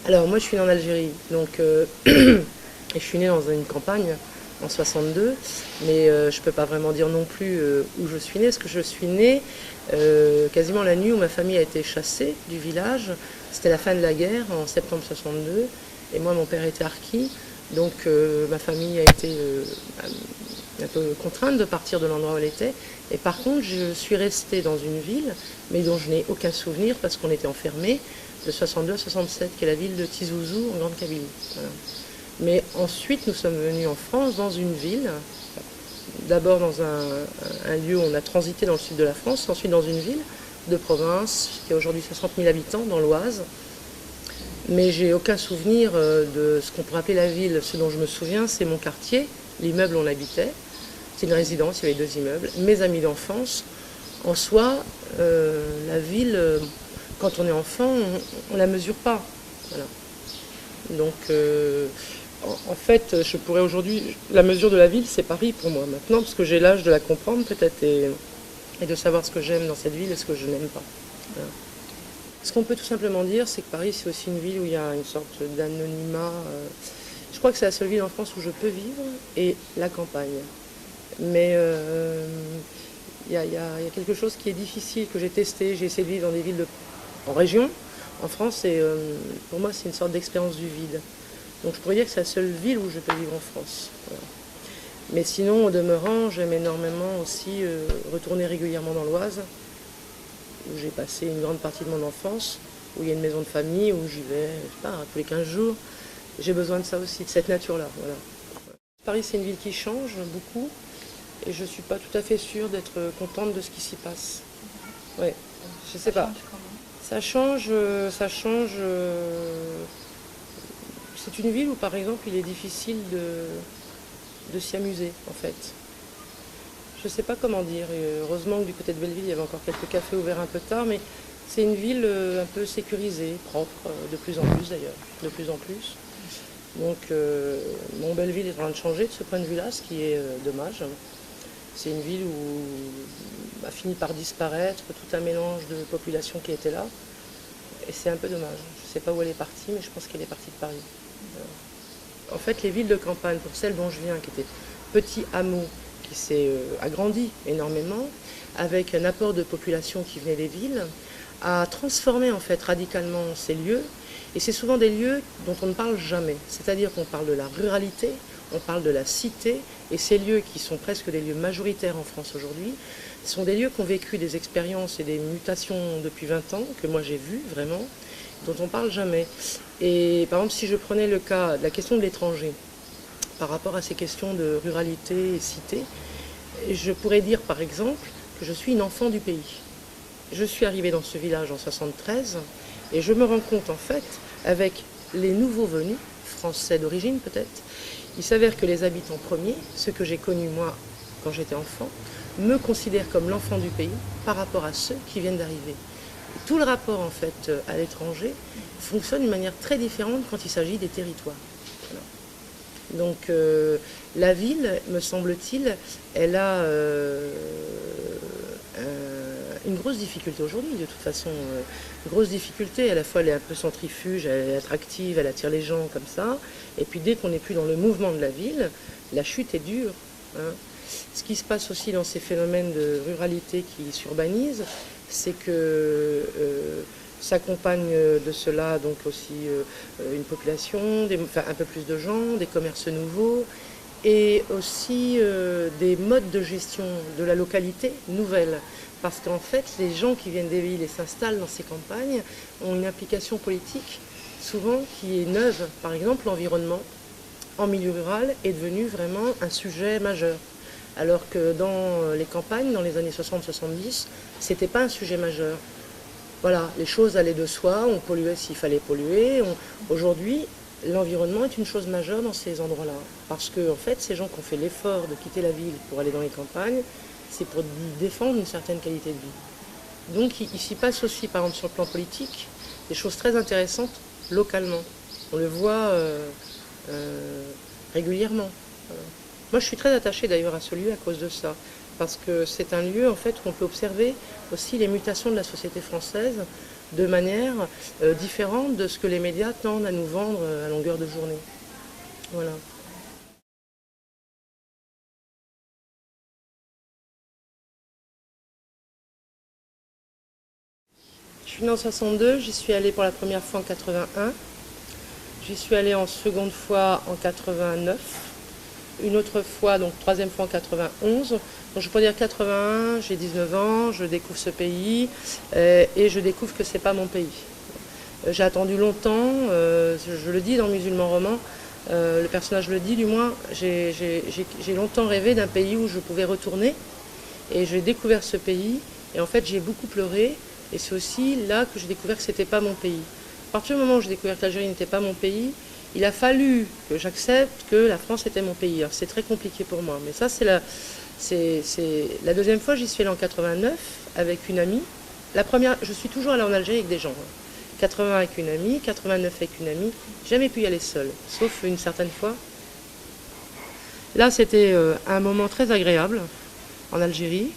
Alors moi je suis née en Algérie, donc et je suis née dans une campagne en 62, mais je peux pas vraiment dire non plus où je suis née, parce que je suis née quasiment la nuit où ma famille a été chassée du village. C'était la fin de la guerre en septembre 62, et moi mon père était harki, donc ma famille a été un peu contrainte de partir de l'endroit où elle était. Et par contre, je suis restée dans une ville, mais dont je n'ai aucun souvenir parce qu'on était enfermés, de 62 à 67, qui est la ville de Tizouzou en Grande Kabylie. Voilà. Mais ensuite, nous sommes venus en France, dans une ville, d'abord dans un lieu où on a transité dans le sud de la France, ensuite dans une ville de province, qui a aujourd'hui 60 000 habitants, dans l'Oise. Mais j'ai aucun souvenir de ce qu'on pourrait appeler la ville. Ce dont je me souviens, c'est mon quartier, l'immeuble où on habitait. C'est une résidence, il y avait 2 immeubles. Mes amis d'enfance. En soi, la ville, quand on est enfant, on ne la mesure pas. Voilà. Donc, en fait, je pourrais aujourd'hui... La mesure de la ville, c'est Paris pour moi maintenant, parce que j'ai l'âge de la comprendre peut-être et de savoir ce que j'aime dans cette ville et ce que je n'aime pas. Voilà. Ce qu'on peut tout simplement dire, c'est que Paris, c'est aussi une ville où il y a une sorte d'anonymat. Je crois que c'est la seule ville en France où je peux vivre, et la campagne. Mais il y a quelque chose qui est difficile, que j'ai testé. J'ai essayé de vivre dans des villes en région, en France, et pour moi, c'est une sorte d'expérience du vide. Donc je pourrais dire que c'est la seule ville où je peux vivre en France. Voilà. Mais sinon, au demeurant, j'aime énormément aussi retourner régulièrement dans l'Oise, où j'ai passé une grande partie de mon enfance, où il y a une maison de famille, où j'y vais, je sais pas, tous les 15 jours. J'ai besoin de ça aussi, de cette nature-là. Voilà. Paris, c'est une ville qui change beaucoup, et je ne suis pas tout à fait sûre d'être contente de ce qui s'y passe. Ouais, je sais pas. Ça change, ça change. C'est une ville où, par exemple, il est difficile de s'y amuser, en fait. Je ne sais pas comment dire. Et heureusement que du côté de Belleville, il y avait encore quelques cafés ouverts un peu tard, mais c'est une ville un peu sécurisée, propre, de plus en plus d'ailleurs, de plus en plus. Donc, mon Belleville est en train de changer de ce point de vue-là, ce qui est dommage. C'est une ville où a fini par disparaître tout un mélange de population qui était là. Et c'est un peu dommage. Je ne sais pas où elle est partie, mais je pense qu'elle est partie de Paris. En fait, les villes de campagne, pour celles dont je viens, qui étaient petits hameaux, qui s'est agrandi énormément, avec un apport de population qui venait des villes, a transformé en fait radicalement ces lieux. Et c'est souvent des lieux dont on ne parle jamais. C'est-à-dire qu'on parle de la ruralité, on parle de la cité, et ces lieux qui sont presque des lieux majoritaires en France aujourd'hui, sont des lieux qui ont vécu des expériences et des mutations depuis 20 ans, que moi j'ai vues vraiment, dont on ne parle jamais. Et par exemple, si je prenais le cas de la question de l'étranger, par rapport à ces questions de ruralité et cité, je pourrais dire par exemple que je suis une enfant du pays. Je suis arrivée dans ce village en 73 et je me rends compte en fait, avec les nouveaux venus, français d'origine peut-être, il s'avère que les habitants premiers, ceux que j'ai connus moi quand j'étais enfant, me considèrent comme l'enfant du pays par rapport à ceux qui viennent d'arriver. Tout le rapport en fait à l'étranger fonctionne d'une manière très différente quand il s'agit des territoires. Voilà. Donc la ville, me semble-t-il, elle a une grosse difficulté aujourd'hui, de toute façon, une grosse difficulté, à la fois elle est un peu centrifuge, elle est attractive, elle attire les gens comme ça, et puis dès qu'on n'est plus dans le mouvement de la ville, la chute est dure. Hein. Ce qui se passe aussi dans ces phénomènes de ruralité qui s'urbanisent, c'est que s'accompagne de cela donc aussi une population, un peu plus de gens, des commerces nouveaux, et aussi des modes de gestion de la localité nouvelles. Parce qu'en fait, les gens qui viennent des villes et s'installent dans ces campagnes ont une implication politique souvent qui est neuve. Par exemple, l'environnement en milieu rural est devenu vraiment un sujet majeur. Alors que dans les campagnes, dans les années 60-70, c'était pas un sujet majeur. Voilà, les choses allaient de soi, on polluait s'il fallait polluer. Aujourd'hui, l'environnement est une chose majeure dans ces endroits-là. Parce que, en fait, ces gens qui ont fait l'effort de quitter la ville pour aller dans les campagnes, c'est pour défendre une certaine qualité de vie. Donc il s'y passe aussi, par exemple sur le plan politique, des choses très intéressantes localement. On le voit régulièrement. Moi je suis très attachée d'ailleurs à ce lieu à cause de ça, parce que c'est un lieu en fait où on peut observer aussi les mutations de la société française de manière différente de ce que les médias tendent à nous vendre à longueur de journée. Voilà. Je suis née en 62, j'y suis allée pour la première fois en 81. J'y suis allée en seconde fois en 89. Une autre fois, donc troisième fois en 91. Donc je peux dire 81, j'ai 19 ans, je découvre ce pays et je découvre que c'est pas mon pays. J'ai attendu longtemps, je le dis dans Musulman roman, le personnage le dit du moins, j'ai longtemps rêvé d'un pays où je pouvais retourner et j'ai découvert ce pays et en fait j'ai beaucoup pleuré et c'est aussi là que j'ai découvert que c'était pas mon pays. À partir du moment où j'ai découvert que l'Algérie n'était pas mon pays, il a fallu que j'accepte que la France était mon pays. Alors c'est très compliqué pour moi, mais ça c'est la deuxième fois, j'y suis allée en 89 avec une amie. La première, je suis toujours allée en Algérie avec des gens. 80 avec une amie, 89 avec une amie, jamais pu y aller seule, sauf une certaine fois. Là c'était un moment très agréable en Algérie,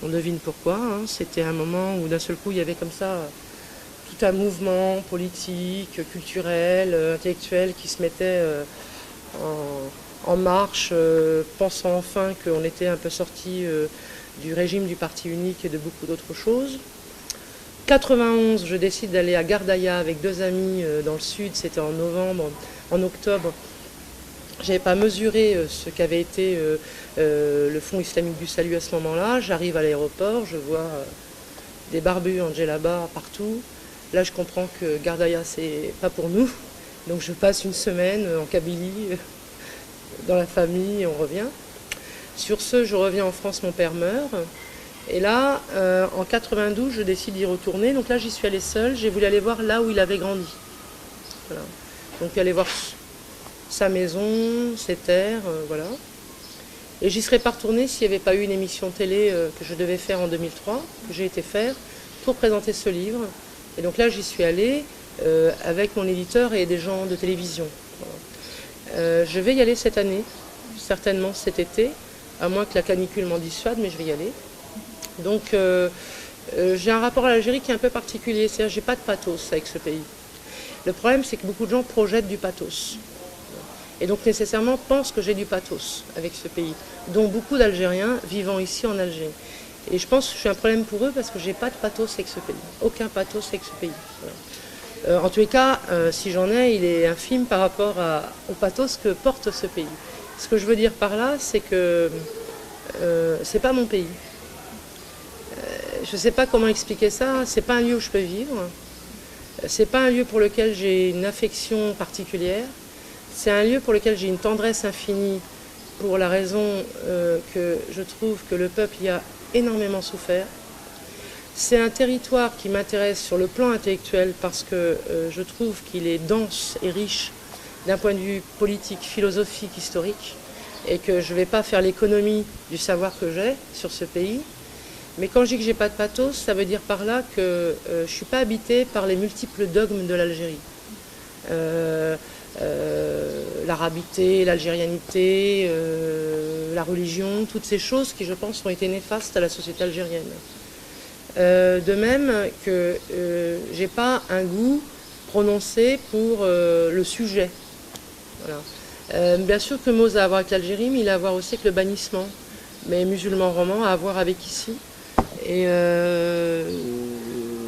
on devine pourquoi, hein. C'était un moment où d'un seul coup il y avait comme ça tout un mouvement politique, culturel, intellectuel qui se mettait en marche, pensant enfin qu'on était un peu sorti du régime du parti unique et de beaucoup d'autres choses. 91, je décide d'aller à Gardaïa avec deux amis dans le sud, c'était en novembre, en octobre. Je n'avais pas mesuré ce qu'avait été le Fonds islamique du salut à ce moment-là. J'arrive à l'aéroport, je vois des barbus en djellaba partout. Là, je comprends que Gardaïa, c'est pas pour nous. Donc, je passe une semaine en Kabylie, dans la famille, et on revient. Sur ce, je reviens en France, mon père meurt. Et là, en 92, je décide d'y retourner. Donc là, j'y suis allée seule. J'ai voulu aller voir là où il avait grandi. Voilà. Donc, aller voir sa maison, ses terres, voilà. Et j'y serais pas retournée s'il n'y avait pas eu une émission télé que je devais faire en 2003, que j'ai été faire, pour présenter ce livre. Et donc là, j'y suis allée avec mon éditeur et des gens de télévision. Voilà. Je vais y aller cette année, certainement cet été, à moins que la canicule m'en dissuade, mais je vais y aller. Donc j'ai un rapport à l'Algérie qui est un peu particulier, c'est-à-dire j'ai pas de pathos avec ce pays. Le problème, c'est que beaucoup de gens projettent du pathos. Et donc nécessairement pensent que j'ai du pathos avec ce pays, dont beaucoup d'Algériens vivant ici en Algérie. Et je pense que je suis un problème pour eux parce que j'ai pas de pathos avec ce pays. Aucun pathos avec ce pays. Voilà. En tous les cas, si j'en ai, il est infime par rapport au pathos que porte ce pays. Ce que je veux dire par là, c'est que c'est pas mon pays. Je sais pas comment expliquer ça. C'est pas un lieu où je peux vivre. C'est pas un lieu pour lequel j'ai une affection particulière. C'est un lieu pour lequel j'ai une tendresse infinie pour la raison que je trouve que le peuple y a énormément souffert. C'est un territoire qui m'intéresse sur le plan intellectuel parce que je trouve qu'il est dense et riche d'un point de vue politique, philosophique, historique, et que je ne vais pas faire l'économie du savoir que j'ai sur ce pays. Mais quand je dis que j'ai pas de pathos, ça veut dire par là que je ne suis pas habitée par les multiples dogmes de l'Algérie. L'arabité, l'algérianité, la religion, toutes ces choses qui, je pense, ont été néfastes à la société algérienne. De même que j'ai pas un goût prononcé pour le sujet. Voilà. Bien sûr que Mose a à voir avec l'Algérie, mais il a à voir aussi avec le bannissement. Mais Musulman roman a à voir avec ici. Et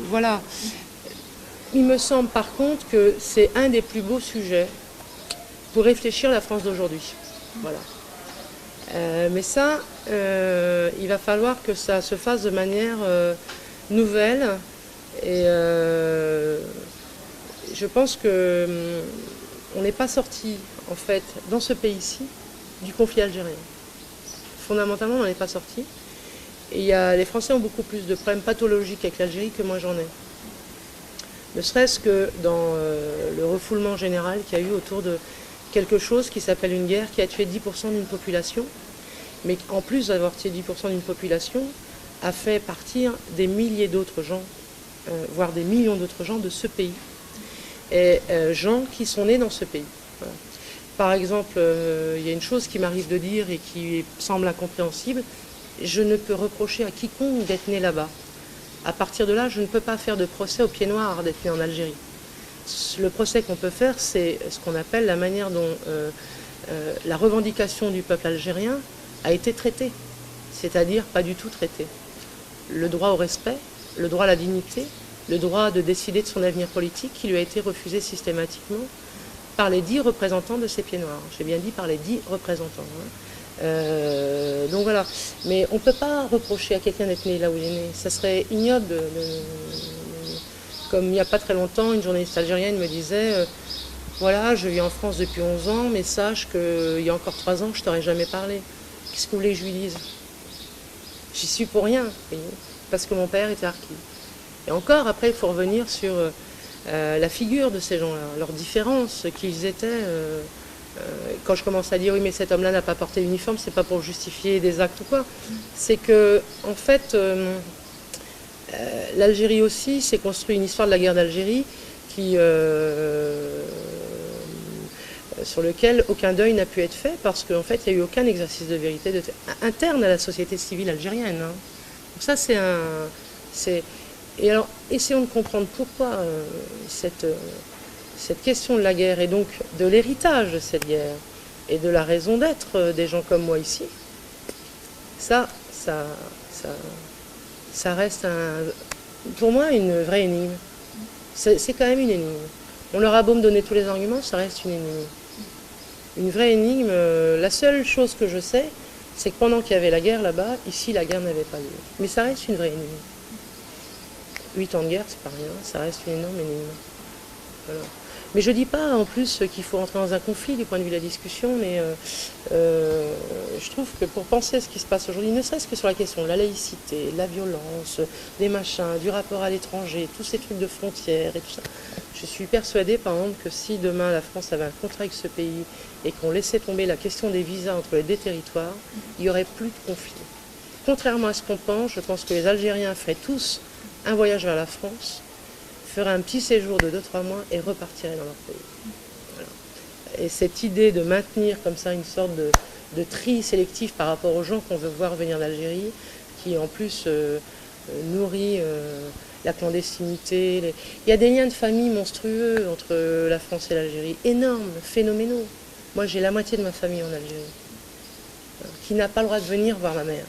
voilà. Il me semble par contre que c'est un des plus beaux sujets pour réfléchir la France d'aujourd'hui. Voilà. Mais ça, il va falloir que ça se fasse de manière nouvelle. Et je pense que on n'est pas sorti, en fait, dans ce pays-ci, du conflit algérien. Fondamentalement, on n'en est pas sorti. Et les Français ont beaucoup plus de problèmes pathologiques avec l'Algérie que moi j'en ai. Ne serait-ce que dans le refoulement général qu'il y a eu autour de quelque chose qui s'appelle une guerre qui a tué 10% d'une population, mais en plus d'avoir tué 10% d'une population, a fait partir des milliers d'autres gens, voire des millions d'autres gens de ce pays, et gens qui sont nés dans ce pays. Voilà. Par exemple, il y a une chose qui m'arrive de dire et qui semble incompréhensible, je ne peux reprocher à quiconque d'être né là-bas, À partir de là, je ne peux pas faire de procès au pied noir d'être né en Algérie. Le procès qu'on peut faire, c'est ce qu'on appelle la manière dont la revendication du peuple algérien a été traitée, c'est-à-dire pas du tout traitée. Le droit au respect, le droit à la dignité, le droit de décider de son avenir politique qui lui a été refusé systématiquement par les 10 représentants de ces pieds noirs. J'ai bien dit par les 10 représentants. Donc voilà. Mais on ne peut pas reprocher à quelqu'un d'être né là où il est né. Ça serait ignoble. Comme il n'y a pas très longtemps, une journaliste algérienne me disait voilà, je vis en France depuis 11 ans, mais sache qu'il y a encore 3 ans, je ne t'aurais jamais parlé. Qu'est-ce que vous voulez que je lui dise? J'y suis pour rien, parce que mon père était harki. Et encore, après, il faut revenir sur la figure de ces gens-là, leurs différences, qu'ils étaient. Quand je commence à dire oui, mais cet homme-là n'a pas porté l'uniforme, c'est pas pour justifier des actes ou quoi. C'est que, en fait, l'Algérie aussi s'est construit une histoire de la guerre d'Algérie sur lequel aucun deuil n'a pu être fait parce qu'en fait, il n'y a eu aucun exercice de vérité interne à la société civile algérienne. Hein. Donc ça, Et alors, essayons de comprendre pourquoi cette question de la guerre et donc de l'héritage de cette guerre et de la raison d'être des gens comme moi ici, ça reste pour moi une vraie énigme. C'est quand même une énigme. On leur a beau me donner tous les arguments, ça reste une énigme. Une vraie énigme. La seule chose que je sais, c'est que pendant qu'il y avait la guerre là-bas, ici la guerre n'avait pas lieu. Mais ça reste une vraie énigme. 8 ans de guerre, c'est pas rien, ça reste une énorme énigme. Voilà. Mais je ne dis pas en plus qu'il faut entrer dans un conflit du point de vue de la discussion, mais je trouve que pour penser à ce qui se passe aujourd'hui, ne serait-ce que sur la question de la laïcité, de la violence, des machins, du rapport à l'étranger, tous ces trucs de frontières et tout ça, je suis persuadée par exemple que si demain la France avait un contrat avec ce pays et qu'on laissait tomber la question des visas entre les deux territoires, il n'y aurait plus de conflit. Contrairement à ce qu'on pense, je pense que les Algériens feraient tous un voyage vers la France, feraient un petit séjour de 2-3 mois et repartiraient dans leur pays. Voilà. Et cette idée de maintenir comme ça une sorte de tri sélectif par rapport aux gens qu'on veut voir venir d'Algérie, qui en plus nourrit la clandestinité. Il y a des liens de famille monstrueux entre la France et l'Algérie, énormes, phénoménaux. Moi j'ai la moitié de ma famille en Algérie, qui n'a pas le droit de venir voir ma mère.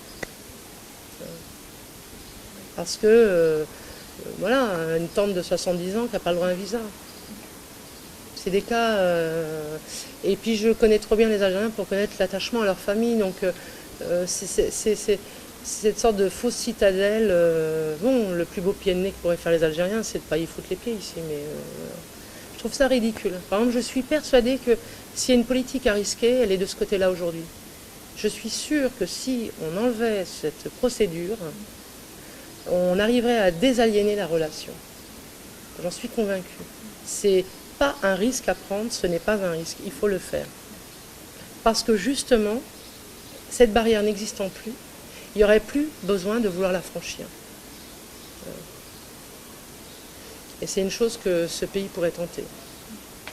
Parce que, voilà, une tante de 70 ans qui n'a pas le droit à un visa. C'est des cas... Et puis je connais trop bien les Algériens pour connaître l'attachement à leur famille. Donc c'est cette sorte de fausse citadelle. Bon, le plus beau pied de nez que pourraient faire les Algériens, c'est de ne pas y foutre les pieds ici. Mais je trouve ça ridicule. Par exemple, je suis persuadée que s'il y a une politique à risquer, elle est de ce côté-là aujourd'hui. Je suis sûre que si on enlevait cette procédure, on arriverait à désaliéner la relation. J'en suis convaincue. C'est pas un risque à prendre, ce n'est pas un risque, il faut le faire. Parce que justement, cette barrière n'existant plus, il n'y aurait plus besoin de vouloir la franchir. Et c'est une chose que ce pays pourrait tenter.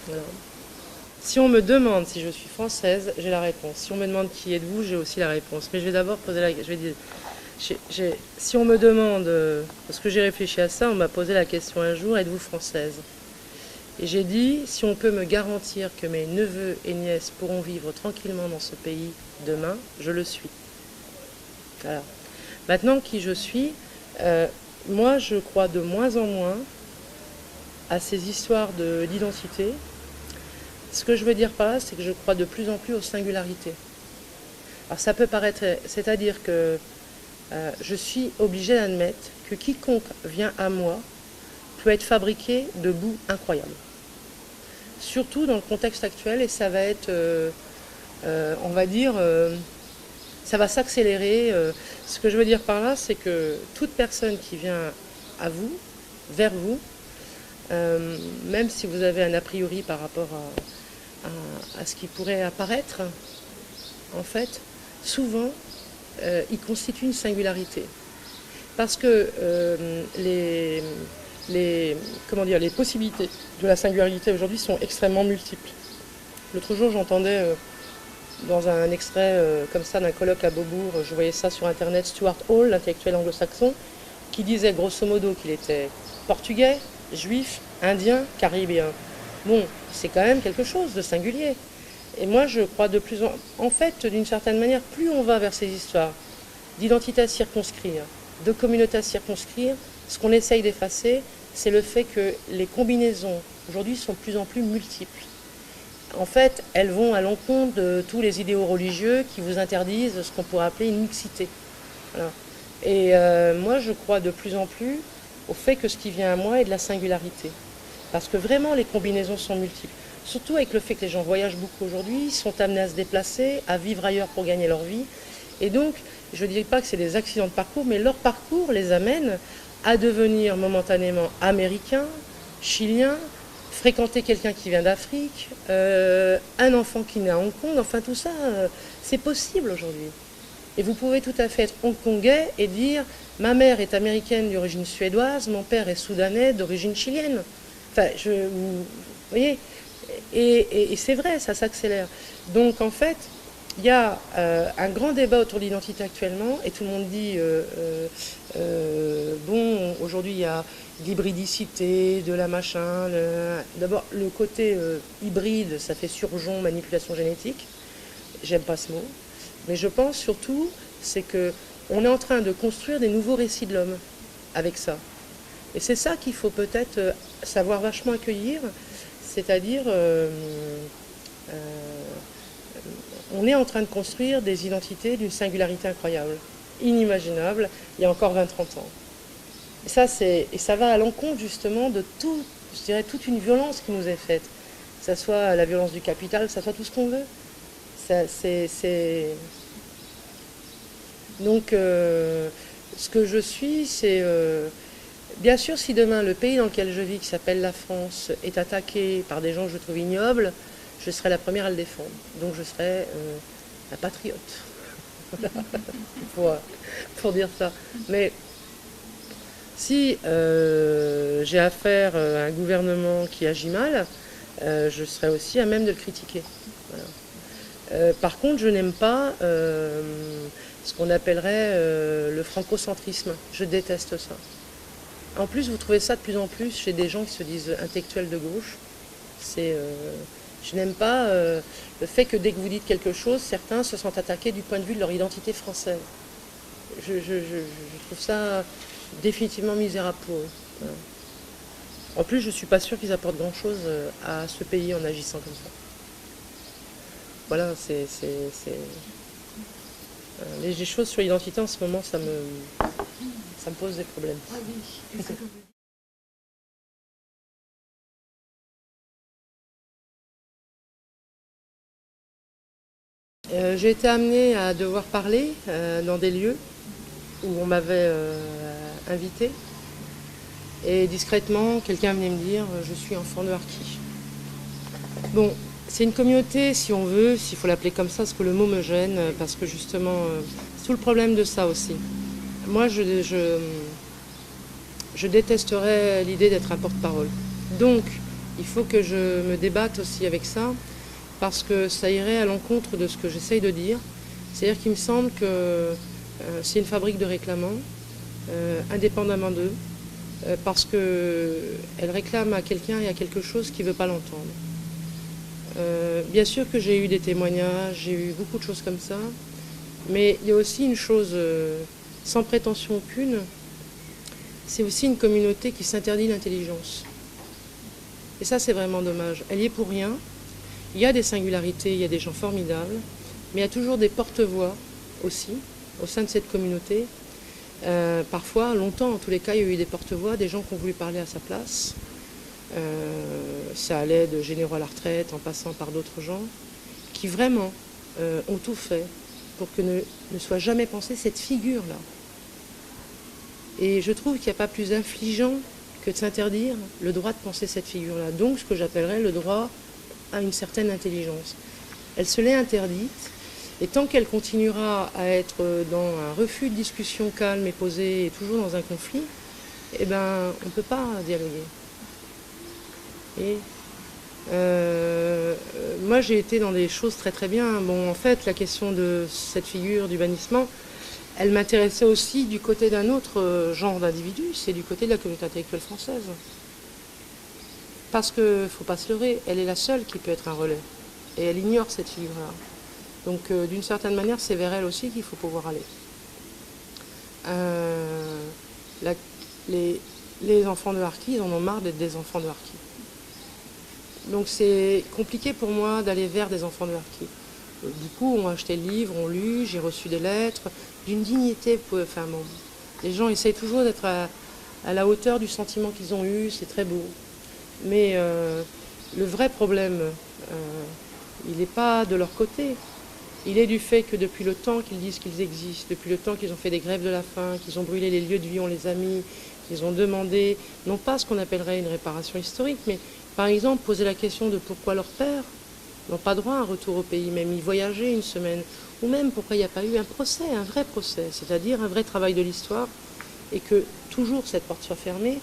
Voilà. Si on me demande si je suis française, j'ai la réponse. Si on me demande qui êtes-vous, j'ai aussi la réponse. Mais je vais d'abord poser la question. Si on me demande, parce que j'ai réfléchi à ça, on m'a posé la question un jour, êtes-vous française? Et j'ai dit, si on peut me garantir que mes neveux et nièces pourront vivre tranquillement dans ce pays demain, je le suis. Voilà. Maintenant, qui je suis, moi je crois de moins en moins à ces histoires d'identité. Ce que je veux dire par là, c'est que je crois de plus en plus aux singularités. Alors ça peut paraître, c'est-à-dire que je suis obligée d'admettre que quiconque vient à moi peut être fabriqué de bouts incroyables. Surtout dans le contexte actuel, et ça va être, on va dire, ça va s'accélérer. Ce que je veux dire par là, c'est que toute personne qui vient à vous, vers vous, même si vous avez un a priori par rapport à ce qui pourrait apparaître, en fait, souvent, il constitue une singularité. Parce que les possibilités de la singularité aujourd'hui sont extrêmement multiples. L'autre jour, j'entendais dans un extrait comme ça d'un colloque à Beaubourg, je voyais ça sur Internet, Stuart Hall, l'intellectuel anglo-saxon, qui disait grosso modo qu'il était portugais, juif, indien, caribéen. Bon, c'est quand même quelque chose de singulier. Et moi, je crois de plus en fait, d'une certaine manière, plus on va vers ces histoires d'identité à circonscrire, de communauté à circonscrire, ce qu'on essaye d'effacer, c'est le fait que les combinaisons, aujourd'hui, sont de plus en plus multiples. En fait, elles vont à l'encontre de tous les idéaux religieux qui vous interdisent ce qu'on pourrait appeler une mixité. Voilà. Et moi, je crois de plus en plus au fait que ce qui vient à moi est de la singularité. Parce que vraiment, les combinaisons sont multiples. Surtout avec le fait que les gens voyagent beaucoup aujourd'hui, sont amenés à se déplacer, à vivre ailleurs pour gagner leur vie. Et donc, je ne dirais pas que c'est des accidents de parcours, mais leur parcours les amène à devenir momentanément américains, chiliens, fréquenter quelqu'un qui vient d'Afrique, un enfant qui naît à Hong Kong, enfin tout ça, c'est possible aujourd'hui. Et vous pouvez tout à fait être hongkongais et dire « ma mère est américaine d'origine suédoise, mon père est soudanais d'origine chilienne ». Enfin, vous voyez, et c'est vrai, ça s'accélère. Donc en fait, il y a un grand débat autour de l'identité actuellement, et tout le monde dit bon, aujourd'hui il y a l'hybridicité, de la machin. D'abord, le côté hybride, ça fait surgeon, manipulation génétique. J'aime pas ce mot. Mais je pense surtout, c'est qu'on est en train de construire des nouveaux récits de l'homme avec ça. Et c'est ça qu'il faut peut-être savoir vachement accueillir, c'est-à-dire on est en train de construire des identités d'une singularité incroyable, inimaginable, il y a encore 20-30 ans. Et ça va à l'encontre justement de tout, je dirais, toute une violence qui nous est faite, que ce soit la violence du capital, que ce soit tout ce qu'on veut. Donc, ce que je suis, c'est... bien sûr, si demain, le pays dans lequel je vis, qui s'appelle la France, est attaqué par des gens que je trouve ignobles, je serai la première à le défendre. Donc, je serai la patriote. pour dire ça. Mais si j'ai affaire à un gouvernement qui agit mal, je serai aussi à même de le critiquer. Voilà. Par contre, je n'aime pas ce qu'on appellerait le francocentrisme. Je déteste ça. En plus, vous trouvez ça de plus en plus chez des gens qui se disent intellectuels de gauche. Je n'aime pas le fait que dès que vous dites quelque chose, certains se sentent attaqués du point de vue de leur identité française. Je trouve ça définitivement misérable pour eux. Voilà. En plus, je ne suis pas sûre qu'ils apportent grand-chose à ce pays en agissant comme ça. Voilà, les choses sur l'identité en ce moment, ça me pose des problèmes. Ah oui. J'ai été amenée à devoir parler dans des lieux où on m'avait invitée. Et discrètement, quelqu'un venait me dire « je suis enfant de Harki ». Bon, c'est une communauté, si on veut, s'il faut l'appeler comme ça, parce que le mot me gêne, parce que justement, c'est tout le problème de ça aussi. Moi, je détesterais l'idée d'être un porte-parole. Donc, il faut que je me débatte aussi avec ça, parce que ça irait à l'encontre de ce que j'essaye de dire. C'est-à-dire qu'il me semble que c'est une fabrique de réclamants, indépendamment d'eux, parce qu'elle réclame à quelqu'un et à quelque chose qui ne veut pas l'entendre. Bien sûr que j'ai eu des témoignages, j'ai eu beaucoup de choses comme ça, mais il y a aussi une chose sans prétention aucune, c'est aussi une communauté qui s'interdit l'intelligence. Et ça, c'est vraiment dommage. Elle y est pour rien. Il y a des singularités, il y a des gens formidables, mais il y a toujours des porte-voix aussi, au sein de cette communauté. Parfois, longtemps, en tous les cas, il y a eu des porte-voix, des gens qui ont voulu parler à sa place. Ça allait de généraux à la retraite, en passant par d'autres gens, qui vraiment ont tout fait pour que ne soit jamais pensée cette figure-là. Et je trouve qu'il n'y a pas plus infligeant que de s'interdire le droit de penser cette figure-là. Donc, ce que j'appellerais le droit à une certaine intelligence. Elle se l'est interdite, et tant qu'elle continuera à être dans un refus de discussion calme et posée, et toujours dans un conflit, eh ben, on ne peut pas dialoguer. Et moi, j'ai été dans des choses très très bien. Bon, en fait, la question de cette figure du bannissement, elle m'intéressait aussi du côté d'un autre genre d'individu, c'est du côté de la communauté intellectuelle française. Parce qu'il ne faut pas se leurrer, elle est la seule qui peut être un relais. Et elle ignore cette figure-là. Donc d'une certaine manière, c'est vers elle aussi qu'il faut pouvoir aller. Les enfants de Harki, ils en ont marre d'être des enfants de Harki. Donc c'est compliqué pour moi d'aller vers des enfants de Harki. Du coup, on a acheté le livre, on lu, j'ai reçu des lettres, d'une dignité. Enfin, bon, les gens essayent toujours d'être à la hauteur du sentiment qu'ils ont eu, c'est très beau. Mais le vrai problème, il n'est pas de leur côté. Il est du fait que depuis le temps qu'ils disent qu'ils existent, depuis le temps qu'ils ont fait des grèves de la faim, qu'ils ont brûlé les lieux de vie, on les a mis, qu'ils ont demandé, non pas ce qu'on appellerait une réparation historique, mais par exemple poser la question de pourquoi leurs pères n'ont pas droit à un retour au pays, même y voyager une semaine, ou même pourquoi il n'y a pas eu un procès, un vrai procès, c'est-à-dire un vrai travail de l'histoire, et que toujours cette porte soit fermée,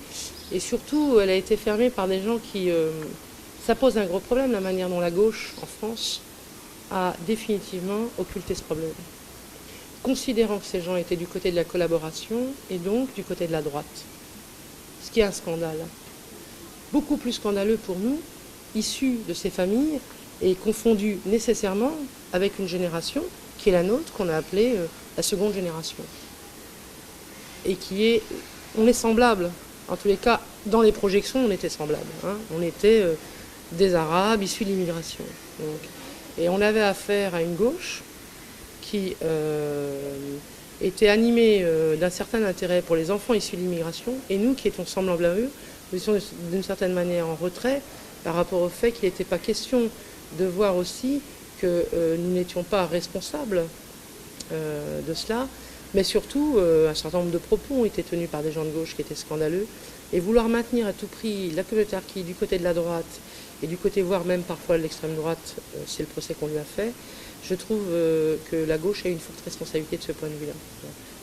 et surtout elle a été fermée par des gens qui... ça pose un gros problème, la manière dont la gauche, en France, a définitivement occulté ce problème, considérant que ces gens étaient du côté de la collaboration et donc du côté de la droite. Ce qui est un scandale. Beaucoup plus scandaleux pour nous, issus de ces familles et confondus nécessairement avec une génération qui est la nôtre, qu'on a appelée la seconde génération. Et qui est... On est semblables. En tous les cas, dans les projections, on était semblables. Hein. On était des Arabes issus de l'immigration. Et on avait affaire à une gauche qui était animée d'un certain intérêt pour les enfants issus de l'immigration, et nous qui étions semblables à eux, nous étions d'une certaine manière en retrait par rapport au fait qu'il n'était pas question de voir aussi que nous n'étions pas responsables de cela, mais surtout un certain nombre de propos ont été tenus par des gens de gauche qui étaient scandaleux, et vouloir maintenir à tout prix la communauté harkie du côté de la droite, et du côté, voire même parfois de l'extrême droite, c'est le procès qu'on lui a fait, je trouve que la gauche a une forte responsabilité de ce point de vue-là.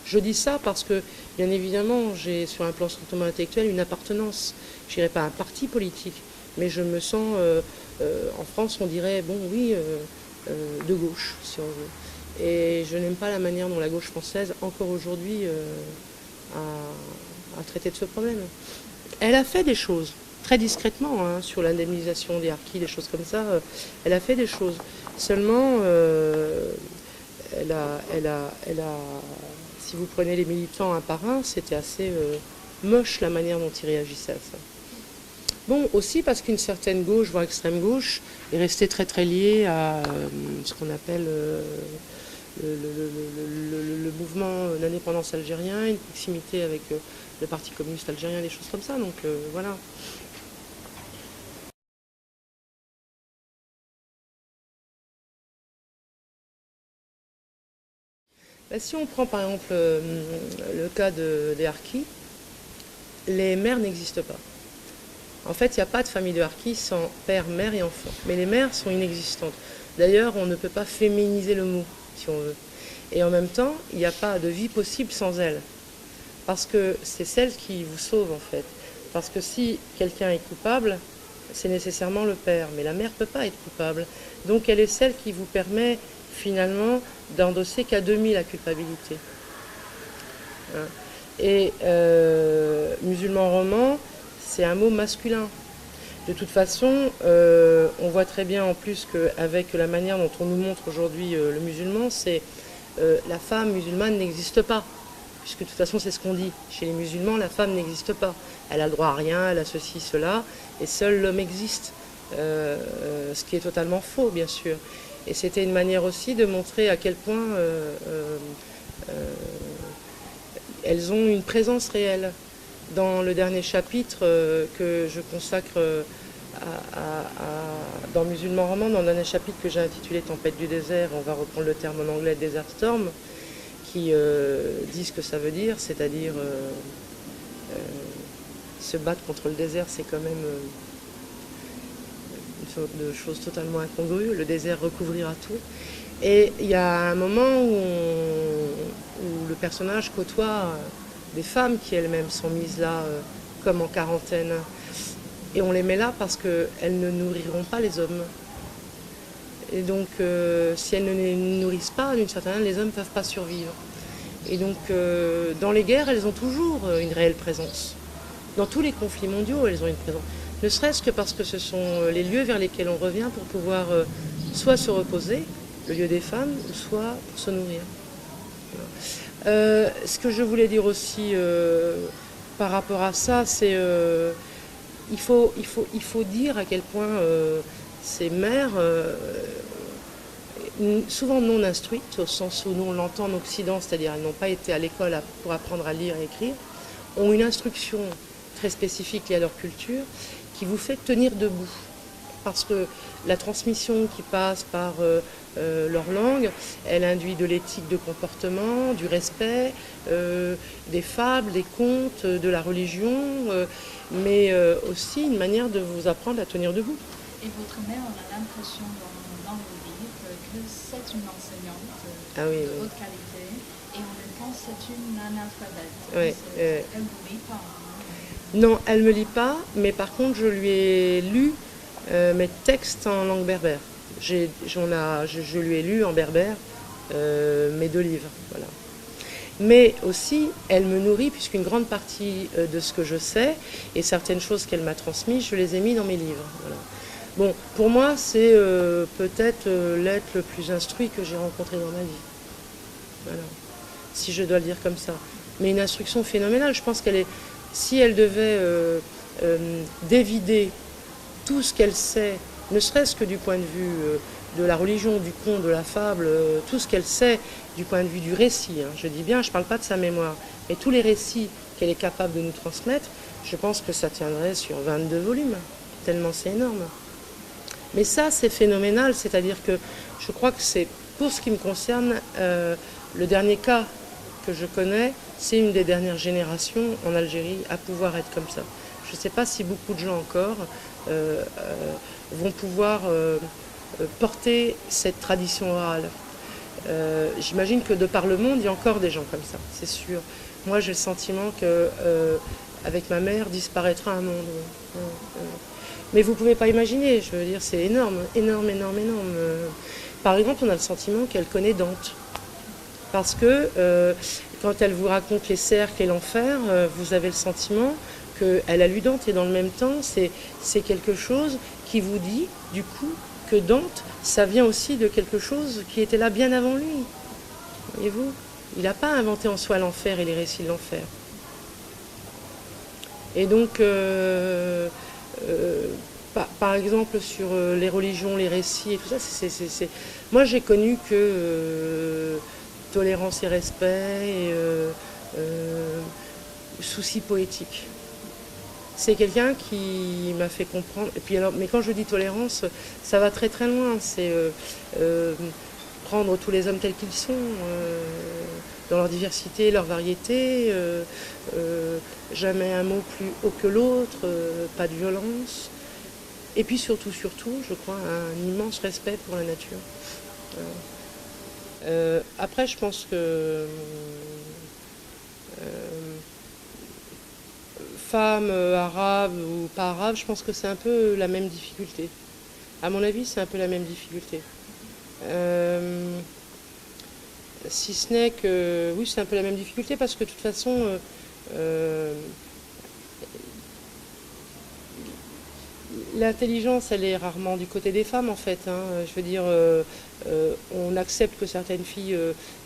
Je dis ça parce que, bien évidemment, j'ai sur un plan strictement intellectuel une appartenance. Je dirais pas à un parti politique, mais je me sens, en France, on dirait, bon, oui, de gauche, si on veut. Et je n'aime pas la manière dont la gauche française, encore aujourd'hui, a traité de ce problème. Elle a fait des choses. Très discrètement, hein, sur l'indemnisation des harkis, des choses comme ça, elle a fait des choses. Seulement, si vous prenez les militants un par un, c'était assez moche la manière dont ils réagissaient à ça. Bon, aussi parce qu'une certaine gauche, voire extrême gauche, est restée très très liée à ce qu'on appelle le mouvement d'indépendance algérien, une proximité avec le Parti communiste algérien, des choses comme ça, donc voilà. Si on prend par exemple le cas des harkis, les mères n'existent pas. En fait, il n'y a pas de famille de harkis sans père, mère et enfant. Mais les mères sont inexistantes. D'ailleurs, on ne peut pas féminiser le mot, si on veut. Et en même temps, il n'y a pas de vie possible sans elles. Parce que c'est celle qui vous sauve, en fait. Parce que si quelqu'un est coupable, c'est nécessairement le père. Mais la mère ne peut pas être coupable. Donc elle est celle qui vous permet finalement d'endosser qu'à demi la culpabilité. Et musulman roman, c'est un mot masculin. De toute façon, on voit très bien en plus qu'avec la manière dont on nous montre aujourd'hui le musulman, c'est la femme musulmane n'existe pas. Puisque de toute façon, c'est ce qu'on dit. Chez les musulmans, la femme n'existe pas. Elle a le droit à rien, elle a ceci, cela, et seul l'homme existe. Ce qui est totalement faux, bien sûr. Et c'était une manière aussi de montrer à quel point elles ont une présence réelle. Dans le dernier chapitre que je consacre dans Musulman roman, dans le dernier chapitre que j'ai intitulé Tempête du désert, on va reprendre le terme en anglais Desert Storm, qui dit ce que ça veut dire, c'est-à-dire se battre contre le désert, c'est quand même une sorte de chose totalement incongrue. Le désert recouvrira tout. Et il y a un moment où le personnage côtoie des femmes qui elles-mêmes sont mises là comme en quarantaine. Et on les met là parce qu'elles ne nourriront pas les hommes. Et donc si elles ne les nourrissent pas, d'une certaine manière, les hommes ne peuvent pas survivre. Et donc, dans les guerres, elles ont toujours une réelle présence. Dans tous les conflits mondiaux, elles ont une présence. Ne serait-ce que parce que ce sont les lieux vers lesquels on revient pour pouvoir soit se reposer, le lieu des femmes, ou soit pour se nourrir. Ce que je voulais dire aussi par rapport à ça, c'est il faut dire à quel point ces mères, souvent non instruites, au sens où nous on l'entend en Occident, c'est-à-dire elles n'ont pas été à l'école pour apprendre à lire et écrire, ont une instruction très spécifique liée à leur culture qui vous fait tenir debout. Parce que la transmission qui passe par leur langue, elle induit de l'éthique de comportement, du respect, des fables, des contes, de la religion, mais aussi une manière de vous apprendre à tenir debout. Et votre mère, on a l'impression dans le livre que c'est une enseignante de haute qualité et en même temps c'est une analphabète. Oui, elle ne vous lit pas. Non, elle ne me lit pas, mais par contre je lui ai lu mes textes en langue berbère. Je lui ai lu en berbère mes 2 livres. Voilà. Mais aussi, elle me nourrit, puisqu'une grande partie de ce que je sais et certaines choses qu'elle m'a transmises, je les ai mis dans mes livres. Voilà. Bon, pour moi, c'est peut-être l'être le plus instruit que j'ai rencontré dans ma vie. Voilà. Si je dois le dire comme ça. Mais une instruction phénoménale. Je pense qu'elle est... Si elle devait dévider tout ce qu'elle sait, ne serait-ce que du point de vue de la religion, du conte, de la fable, tout ce qu'elle sait du point de vue du récit, hein, je dis bien, je ne parle pas de sa mémoire, mais tous les récits qu'elle est capable de nous transmettre, je pense que ça tiendrait sur 22 volumes, tellement c'est énorme. Mais ça, c'est phénoménal, c'est-à-dire que je crois que c'est, pour ce qui me concerne, le dernier cas que je connais, c'est une des dernières générations en Algérie à pouvoir être comme ça. Je ne sais pas si beaucoup de gens encore vont pouvoir porter cette tradition orale. J'imagine que de par le monde, il y a encore des gens comme ça, c'est sûr. Moi, j'ai le sentiment que avec ma mère disparaîtra un monde. Mais vous ne pouvez pas imaginer, je veux dire, c'est énorme, énorme, énorme, énorme. Par exemple, on a le sentiment qu'elle connaît Dante. Parce que quand elle vous raconte les cercles et l'enfer, vous avez le sentiment qu'elle a lu Dante et dans le même temps, c'est quelque chose qui vous dit, du coup, que Dante, ça vient aussi de quelque chose qui était là bien avant lui. Voyez-vous, il n'a pas inventé en soi l'enfer et les récits de l'enfer. Et donc, par exemple, sur les religions, les récits et tout ça, moi j'ai connu que tolérance et respect et souci poétique. C'est quelqu'un qui m'a fait comprendre. Et puis alors, mais quand je dis tolérance, ça va très très loin. C'est prendre tous les hommes tels qu'ils sont, dans leur diversité, leur variété, jamais un mot plus haut que l'autre, pas de violence. Et puis surtout, je crois, un immense respect pour la nature. Après, je pense que femmes arabes ou pas arabes, je pense que c'est un peu la même difficulté. À mon avis, c'est un peu la même difficulté. Si ce n'est que, oui, c'est un peu la même difficulté parce que de toute façon, l'intelligence, elle est rarement du côté des femmes en fait. Hein. Je veux dire, on accepte que certaines filles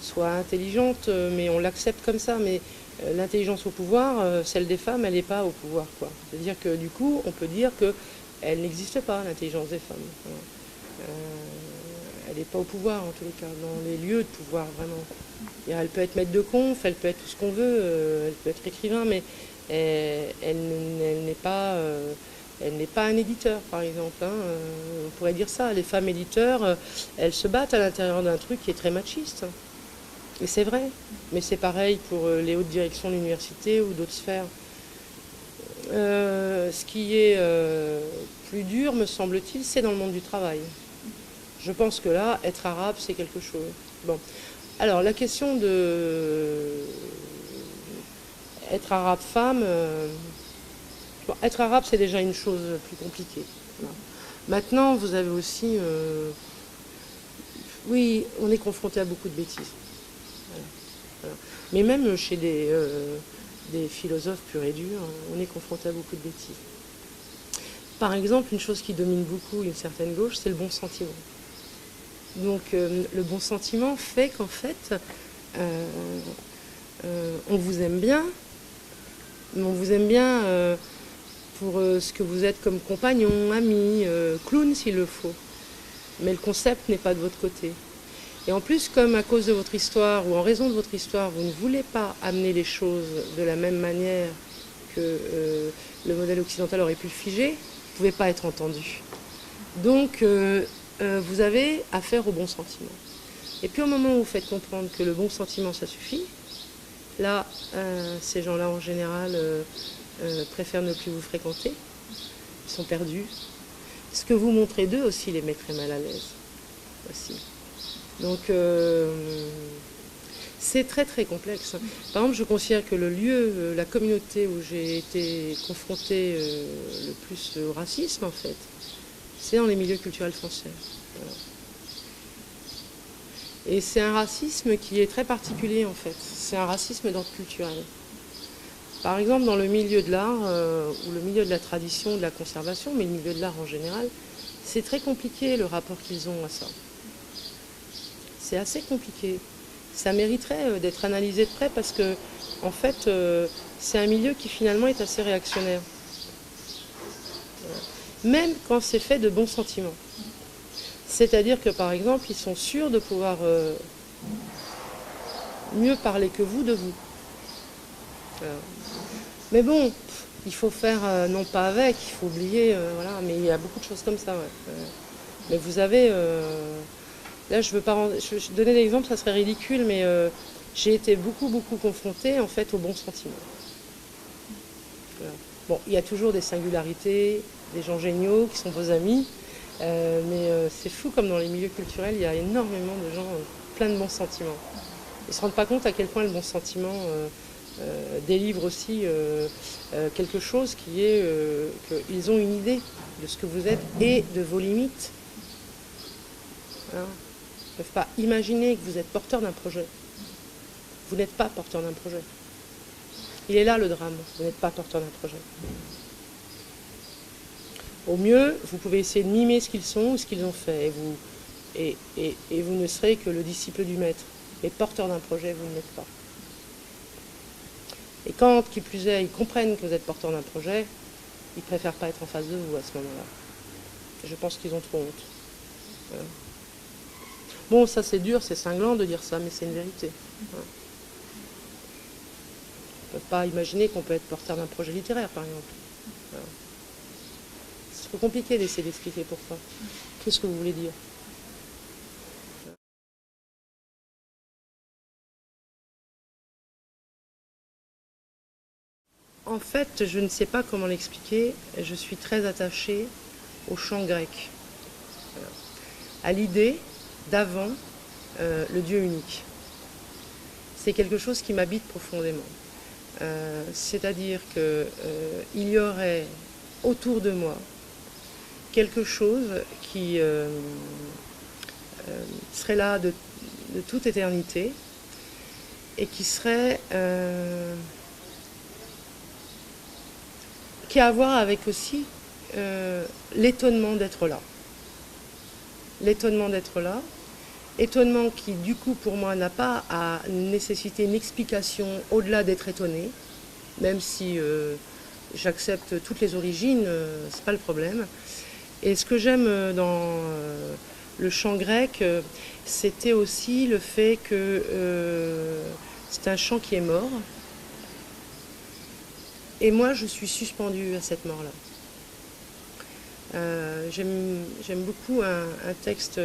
soient intelligentes, mais on l'accepte comme ça. Mais l'intelligence au pouvoir, celle des femmes, elle n'est pas au pouvoir, quoi. C'est-à-dire que du coup, on peut dire qu'elle n'existe pas, l'intelligence des femmes. Elle n'est pas au pouvoir en tous les cas, dans les lieux de pouvoir vraiment. Elle peut être maître de conf, elle peut être tout ce qu'on veut, elle peut être écrivain, mais elle n'est pas un éditeur, par exemple. Hein. On pourrait dire ça. Les femmes éditeurs, elles se battent à l'intérieur d'un truc qui est très machiste. Et c'est vrai. Mais c'est pareil pour les hautes directions de l'université ou d'autres sphères. Ce qui est plus dur, me semble-t-il, c'est dans le monde du travail. Je pense que là, être arabe, c'est quelque chose. Bon. Alors, la question de être arabe femme... Bon, être arabe, c'est déjà une chose plus compliquée. Voilà. Maintenant, vous avez aussi... oui, on est confronté à beaucoup de bêtises. Voilà. Voilà. Mais même chez des philosophes purs et durs, on est confronté à beaucoup de bêtises. Par exemple, une chose qui domine beaucoup une certaine gauche, c'est le bon sentiment. Donc le bon sentiment fait qu'en fait, on vous aime bien, mais on vous aime bien pour ce que vous êtes comme compagnon, ami, clown s'il le faut. Mais le concept n'est pas de votre côté. Et en plus, comme à cause de votre histoire ou en raison de votre histoire, vous ne voulez pas amener les choses de la même manière que le modèle occidental aurait pu le figer, vous ne pouvez pas être entendu. Donc, vous avez affaire au bon sentiment. Et puis au moment où vous faites comprendre que le bon sentiment, ça suffit, là, ces gens-là, en général, préfèrent ne plus vous fréquenter. Ils sont perdus. Ce que vous montrez d'eux aussi les mettrait mal à l'aise. Aussi. Donc, c'est très très complexe. Par exemple, je considère que le lieu, la communauté où j'ai été confrontée le plus au racisme, en fait, c'est dans les milieux culturels français. Voilà. Et c'est un racisme qui est très particulier, en fait. C'est un racisme d'ordre culturel. Par exemple, dans le milieu de l'art, ou le milieu de la tradition, de la conservation, mais le milieu de l'art en général, c'est très compliqué le rapport qu'ils ont à ça. C'est assez compliqué. Ça mériterait d'être analysé de près parce que, en fait, c'est un milieu qui finalement est assez réactionnaire. Même quand c'est fait de bons sentiments. C'est-à-dire que, par exemple, ils sont sûrs de pouvoir mieux parler que vous de vous. Mais bon, il faut faire non pas avec, il faut oublier, voilà. Mais il y a beaucoup de choses comme ça. Ouais. Mais vous avez, là, je veux pas, je donner des exemples, ça serait ridicule, mais j'ai été beaucoup confrontée en fait aux bons sentiments. Voilà. Bon, il y a toujours des singularités, des gens géniaux qui sont vos amis, mais c'est fou comme dans les milieux culturels, il y a énormément de gens plein de bons sentiments. Ils ne se rendent pas compte à quel point le bon sentiment délivre aussi quelque chose qui est qu'ils ont une idée de ce que vous êtes et de vos limites. Voilà. Ils ne peuvent pas imaginer que vous êtes porteur d'un projet. Vous n'êtes pas porteur d'un projet. Il est là le drame, vous n'êtes pas porteur d'un projet. Au mieux, vous pouvez essayer de mimer ce qu'ils sont ou ce qu'ils ont fait, et vous ne serez que le disciple du maître. Mais porteur d'un projet, vous ne l'êtes pas. Et quand, qui plus est, ils comprennent que vous êtes porteur d'un projet, ils ne préfèrent pas être en face de vous à ce moment-là. Je pense qu'ils ont trop honte. Voilà. Bon, ça c'est dur, c'est cinglant de dire ça, mais c'est une vérité. Voilà. Ils ne peuvent pas imaginer qu'on peut être porteur d'un projet littéraire, par exemple. Voilà. C'est trop compliqué d'essayer d'expliquer pourquoi. Qu'est-ce que vous voulez dire ? En fait, je ne sais pas comment l'expliquer. Je suis très attachée au chant grec. Voilà. À l'idée d'avant le Dieu unique. C'est quelque chose qui m'habite profondément. C'est-à-dire qu'il y aurait autour de moi quelque chose qui serait là de toute éternité et qui serait qui a à voir avec aussi l'étonnement d'être là. L'étonnement d'être là, étonnement qui du coup pour moi n'a pas à nécessiter une explication au-delà d'être étonné, même si j'accepte toutes les origines, c'est pas le problème. Et ce que j'aime dans le chant grec, c'était aussi le fait que c'est un chant qui est mort. Et moi, je suis suspendue à cette mort-là. J'aime beaucoup un texte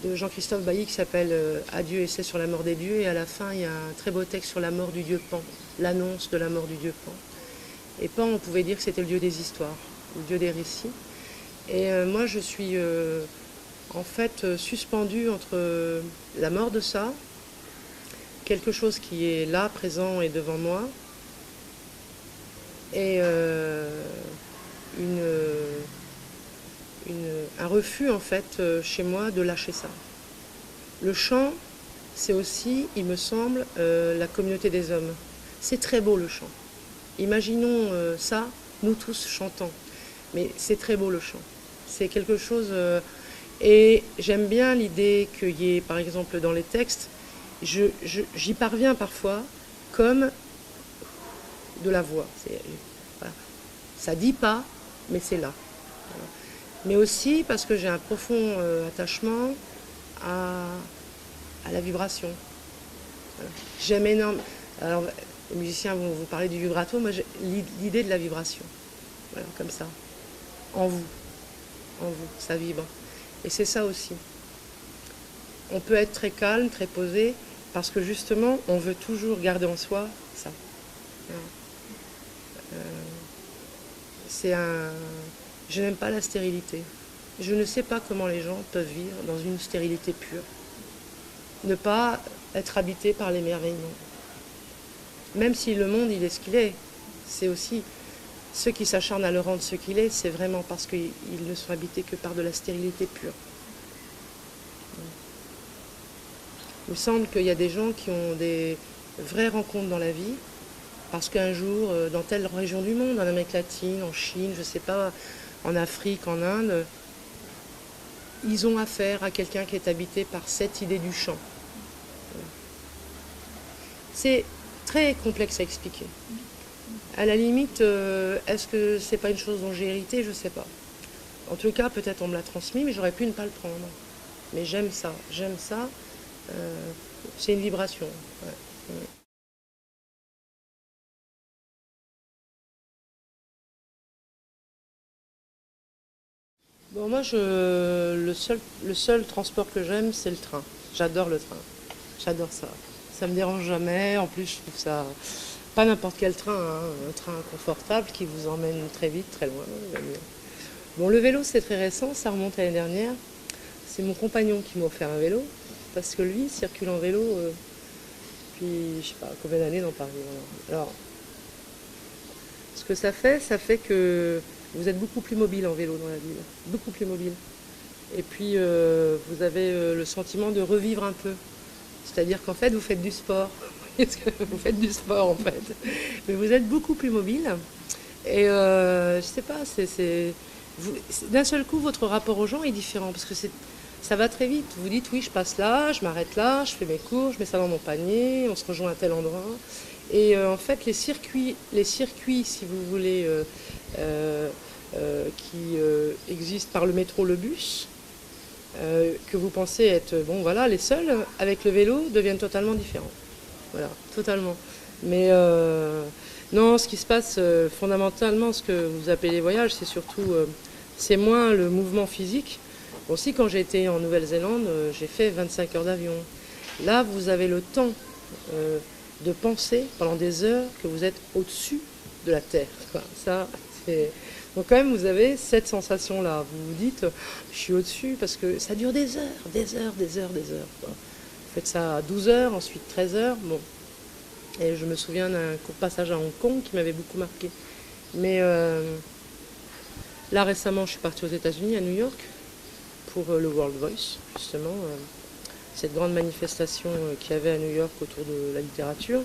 de Jean-Christophe Bailly qui s'appelle Adieu, essai sur la mort des dieux. Et à la fin, il y a un très beau texte sur la mort du dieu Pan, l'annonce de la mort du dieu Pan. Et Pan, on pouvait dire que c'était le dieu des histoires, le dieu des récits. Et moi, je suis en fait suspendue entre la mort de ça, quelque chose qui est là, présent et devant moi, et un refus en fait chez moi de lâcher ça. Le chant, c'est aussi, il me semble, la communauté des hommes. C'est très beau le chant. Imaginons ça, nous tous chantants. Mais c'est très beau le chant. C'est quelque chose... et j'aime bien l'idée qu'il y ait, par exemple, dans les textes, j'y parviens parfois comme de la voix. Voilà. Ça dit pas, mais c'est là. Voilà. Mais aussi parce que j'ai un profond attachement à la vibration. Voilà. J'aime énormément... Alors, les musiciens vont vous parler du vibrato, moi j'ai l'idée de la vibration. Voilà, comme ça. En vous, ça vibre. Et c'est ça aussi. On peut être très calme, très posé, parce que justement, on veut toujours garder en soi ça. Je n'aime pas la stérilité. Je ne sais pas comment les gens peuvent vivre dans une stérilité pure. Ne pas être habité par l'émerveillement. Même si le monde, il est ce qu'il est, c'est aussi... Ceux qui s'acharnent à le rendre ce qu'il est, c'est vraiment parce qu'ils ne sont habités que par de la stérilité pure. Il me semble qu'il y a des gens qui ont des vraies rencontres dans la vie, parce qu'un jour, dans telle région du monde, en Amérique latine, en Chine, je ne sais pas, en Afrique, en Inde, ils ont affaire à quelqu'un qui est habité par cette idée du chant. C'est très complexe à expliquer. À la limite, est-ce que c'est pas une chose dont j'ai hérité? Je sais pas. En tout cas, peut-être on me l'a transmis, mais j'aurais pu ne pas le prendre. Mais j'aime ça, c'est une vibration. Ouais. Bon, moi, le seul transport que j'aime, c'est le train. J'adore le train. J'adore ça. Ça me dérange jamais. En plus, je trouve ça... Pas n'importe quel train, hein, un train confortable qui vous emmène très vite, très loin. Bon, le vélo, c'est très récent, ça remonte à l'année dernière. C'est mon compagnon qui m'a offert un vélo, parce que lui circule en vélo depuis, je sais pas, combien d'années dans Paris. Voilà. Alors, ce que ça fait que vous êtes beaucoup plus mobile en vélo dans la ville, beaucoup plus mobile. Et puis, vous avez le sentiment de revivre un peu. C'est-à-dire qu'en fait, vous faites du sport. Vous faites du sport, en fait. Mais vous êtes beaucoup plus mobile. Et je sais pas, d'un seul coup, votre rapport aux gens est différent. Parce que ça va très vite. Vous dites, oui, je passe là, je m'arrête là, je fais mes cours, je mets ça dans mon panier, on se rejoint à tel endroit. Et en fait, les circuits, si vous voulez, qui existent par le métro, le bus, que vous pensez être, bon voilà, les seuls, avec le vélo, deviennent totalement différents. Voilà, totalement. Mais non, ce qui se passe fondamentalement, ce que vous appelez les voyages, c'est surtout, c'est moins le mouvement physique. Aussi, quand j'ai été en Nouvelle-Zélande, j'ai fait 25 heures d'avion. Là, vous avez le temps de penser pendant des heures que vous êtes au-dessus de la Terre. Ça, c'est... Donc quand même, vous avez cette sensation-là. Vous vous dites, je suis au-dessus, parce que ça dure des heures. Quoi. Vous faites ça à 12 heures, ensuite 13 heures. Bon. Et je me souviens d'un court passage à Hong Kong qui m'avait beaucoup marqué. Mais là, récemment, je suis partie aux États-Unis, à New York, pour le World Voice, justement. Cette grande manifestation qu'il y avait à New York autour de la littérature.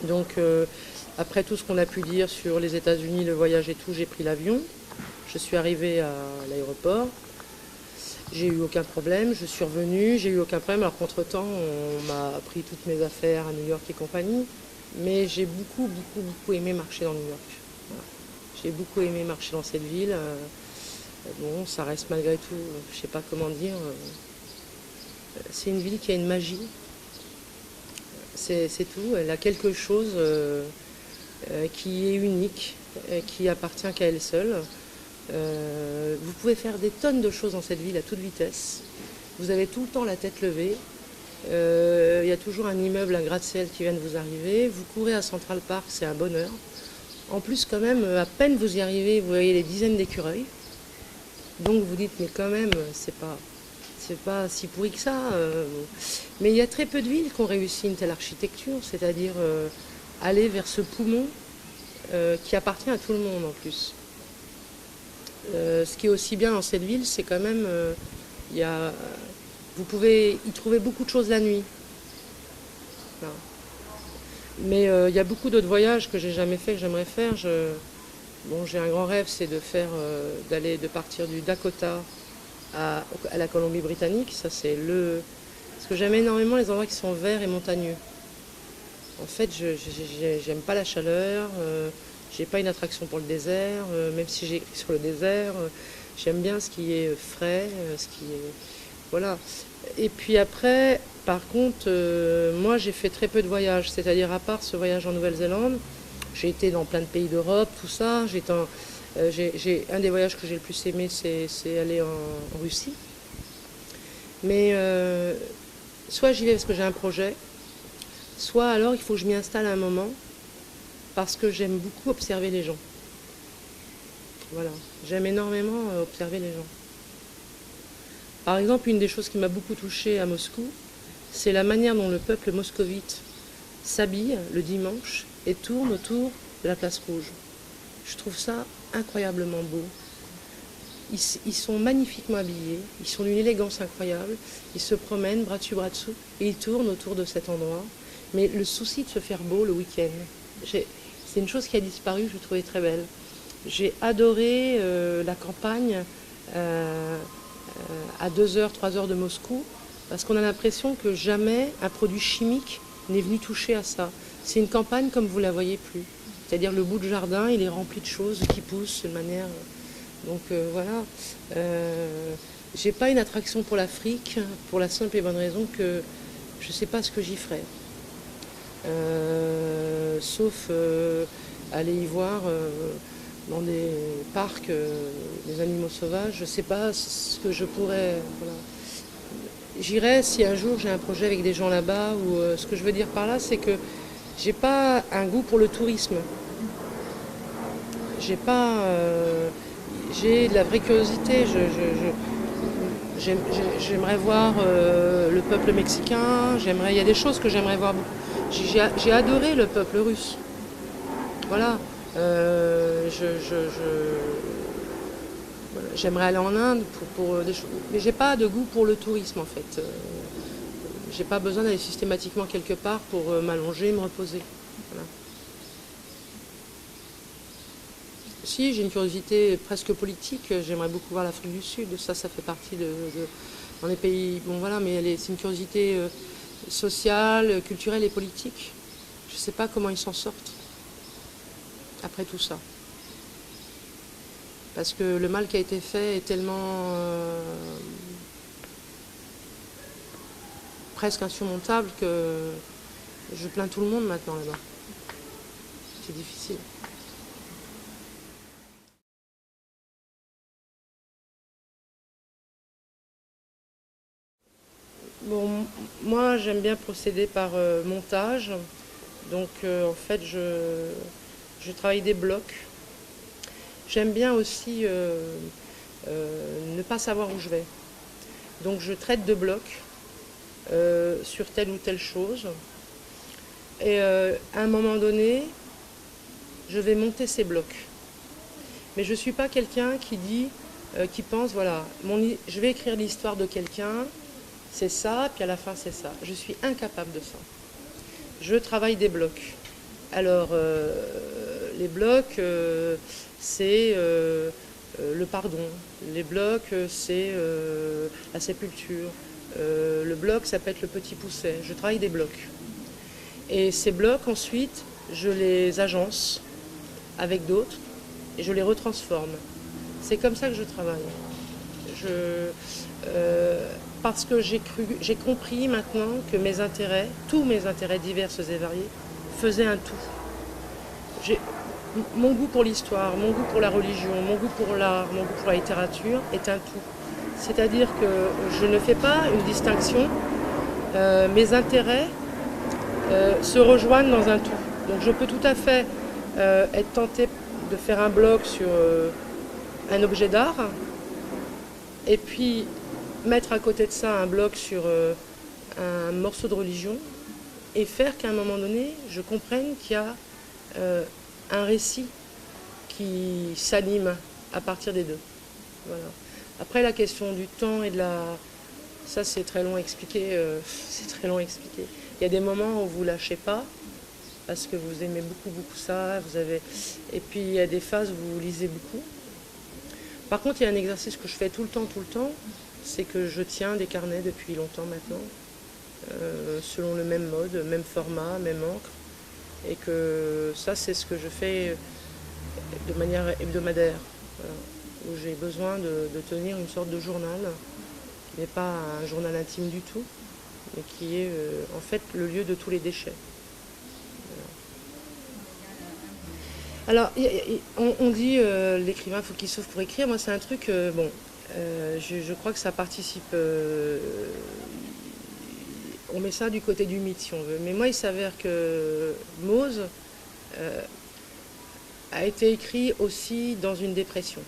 Donc, après tout ce qu'on a pu dire sur les États-Unis, le voyage et tout, j'ai pris l'avion. Je suis arrivée à l'aéroport. J'ai eu aucun problème, je suis revenue, j'ai eu aucun problème. Alors qu'entre-temps, on m'a pris toutes mes affaires à New York et compagnie. Mais j'ai beaucoup aimé marcher dans New York. Voilà. J'ai beaucoup aimé marcher dans cette ville. Bon, ça reste malgré tout, je ne sais pas comment dire. C'est une ville qui a une magie. C'est tout. Elle a quelque chose qui est unique, qui appartient qu'à elle seule. Vous pouvez faire des tonnes de choses dans cette ville à toute vitesse. Vous avez tout le temps la tête levée. Il y a toujours un immeuble, un gratte-ciel qui vient de vous arriver. Vous courez à Central Park, c'est un bonheur. En plus, quand même, à peine vous y arrivez, vous voyez les dizaines d'écureuils. Donc vous dites, mais quand même, c'est pas si pourri que ça. Mais il y a très peu de villes qui ont réussi une telle architecture, c'est-à-dire aller vers ce poumon qui appartient à tout le monde en plus. Ce qui est aussi bien dans cette ville, c'est quand même, vous pouvez y trouver beaucoup de choses la nuit. Voilà. Mais il y a beaucoup d'autres voyages que j'ai jamais fait, que j'aimerais faire. Bon, j'ai un grand rêve, c'est de partir du Dakota à la Colombie-Britannique. Ça, parce que j'aime énormément les endroits qui sont verts et montagneux. En fait, j'aime pas la chaleur, j'ai pas une attraction pour le désert, même si j'ai écrit sur le désert. J'aime bien ce qui est frais, ce qui est... Voilà. Et puis après, par contre, moi j'ai fait très peu de voyages, c'est-à-dire à part ce voyage en Nouvelle-Zélande, j'ai été dans plein de pays d'Europe, tout ça. Un des voyages que j'ai le plus aimé, c'est aller en Russie. Mais soit j'y vais parce que j'ai un projet, soit alors il faut que je m'y installe à un moment, parce que j'aime beaucoup observer les gens. Voilà, j'aime énormément observer les gens. Par exemple, une des choses qui m'a beaucoup touchée à Moscou, c'est la manière dont le peuple moscovite s'habille le dimanche et tourne autour de la place rouge. Je trouve ça incroyablement beau. Ils sont magnifiquement habillés, ils sont d'une élégance incroyable, ils se promènent bras dessus bras dessous et ils tournent autour de cet endroit. Mais le souci de se faire beau le week-end, c'est une chose qui a disparu, que je trouvais très belle. J'ai adoré la campagne à 2 heures, 3 heures de Moscou, parce qu'on a l'impression que jamais un produit chimique n'est venu toucher à ça. C'est une campagne comme vous ne la voyez plus. C'est-à-dire le bout de jardin, il est rempli de choses qui poussent de manière... Donc voilà. J'ai pas une attraction pour l'Afrique, pour la simple et bonne raison que je ne sais pas ce que j'y ferais. Sauf aller y voir dans des parcs des animaux sauvages. Je ne sais pas ce que je pourrais... Voilà. J'irai si un jour j'ai un projet avec des gens là-bas, ou ce que je veux dire par là, c'est que j'ai pas un goût pour le tourisme. J'ai de la vraie curiosité. J'aimerais voir le peuple mexicain. Il y a des choses que j'aimerais voir beaucoup. J'ai adoré le peuple russe. Voilà. Voilà. J'aimerais aller en Inde pour des choses. Mais j'ai pas de goût pour le tourisme en fait. J'ai pas besoin d'aller systématiquement quelque part pour m'allonger, me reposer. Voilà. Si, j'ai une curiosité presque politique. J'aimerais beaucoup voir l'Afrique du Sud. Ça fait partie dans les pays. Bon voilà, mais c'est une curiosité sociale, culturelle et politique. Je ne sais pas comment ils s'en sortent après tout ça. Parce que le mal qui a été fait est tellement presque insurmontable que je plains tout le monde maintenant là-bas. C'est difficile. Bon, moi j'aime bien procéder par montage. Donc en fait je travaille des blocs. J'aime bien aussi ne pas savoir où je vais. Donc je traite de blocs sur telle ou telle chose. Et à un moment donné, je vais monter ces blocs. Mais je ne suis pas quelqu'un qui pense, voilà, je vais écrire l'histoire de quelqu'un, c'est ça, puis à la fin c'est ça. Je suis incapable de ça. Je travaille des blocs. Alors, les blocs, c'est le pardon. Les blocs, c'est la sépulture. Le bloc, ça peut être le petit pousset. Je travaille des blocs. Et ces blocs, ensuite, je les agence avec d'autres et je les retransforme. C'est comme ça que je travaille. Parce que j'ai compris maintenant que mes intérêts, tous mes intérêts divers et variés, faisaient un tout. Mon goût pour l'histoire, mon goût pour la religion, mon goût pour l'art, mon goût pour la littérature est un tout. C'est-à-dire que je ne fais pas une distinction. Mes intérêts se rejoignent dans un tout. Donc je peux tout à fait être tentée de faire un blog sur un objet d'art et puis mettre à côté de ça un blog sur un morceau de religion et faire qu'à un moment donné, je comprenne qu'il y a un récit qui s'anime à partir des deux. Voilà. Après, la question du temps et de la... Ça, c'est très long à expliquer. C'est très long à expliquer. Il y a des moments où vous lâchez pas, parce que vous aimez beaucoup ça, et puis il y a des phases où vous lisez beaucoup. Par contre, il y a un exercice que je fais tout le temps, c'est que je tiens des carnets depuis longtemps maintenant, selon le même mode, même format, même encre, et que ça, c'est ce que je fais de manière hebdomadaire, voilà, où j'ai besoin de tenir une sorte de journal, qui n'est pas un journal intime du tout, mais qui est en fait le lieu de tous les déchets. Alors, on dit l'écrivain, il faut qu'il souffre pour écrire. Moi, c'est un truc, je crois que ça participe. On met ça du côté du mythe, si on veut. Mais moi, il s'avère que Mose a été écrit aussi dans une dépression.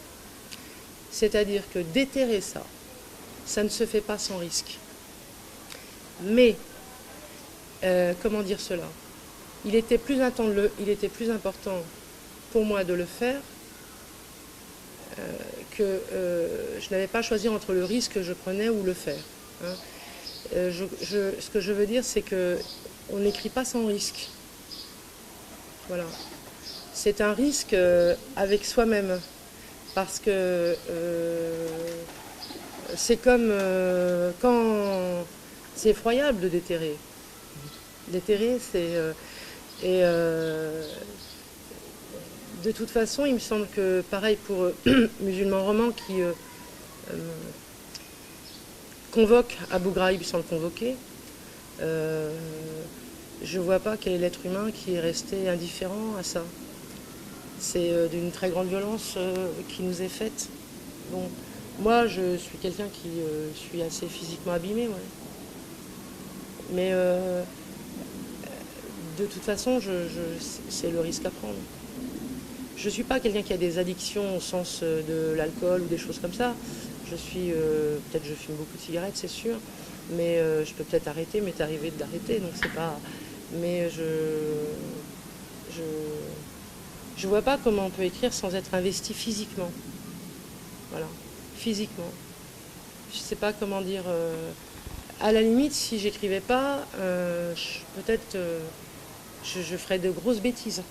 C'est-à-dire que déterrer ça, ça ne se fait pas sans risque. Mais, comment dire cela ? Il était plus important pour moi de le faire que je n'avais pas à choisir entre le risque que je prenais ou le faire. Hein. Ce que je veux dire, c'est qu'on n'écrit pas sans risque. Voilà. C'est un risque avec soi-même. Parce que c'est comme quand c'est effroyable de déterrer. Déterrer, c'est... de toute façon, il me semble que, pareil pour Musulman Roman qui convoque Abu Ghraib sans le convoquer, je ne vois pas quel est l'être humain qui est resté indifférent à ça. C'est d'une très grande violence qui nous est faite. Bon, moi, je suis quelqu'un qui suis assez physiquement abîmé, ouais. Mais de toute façon, c'est le risque à prendre. Je ne suis pas quelqu'un qui a des addictions au sens de l'alcool ou des choses comme ça. Je suis, peut-être je fume beaucoup de cigarettes, c'est sûr, mais je peux peut-être arrêter, m'est arrivé d'arrêter, donc c'est pas... Mais je vois pas comment on peut écrire sans être investi physiquement. Voilà, physiquement. Je sais pas comment dire... à la limite, si j'écrivais pas, peut-être je ferais de grosses bêtises.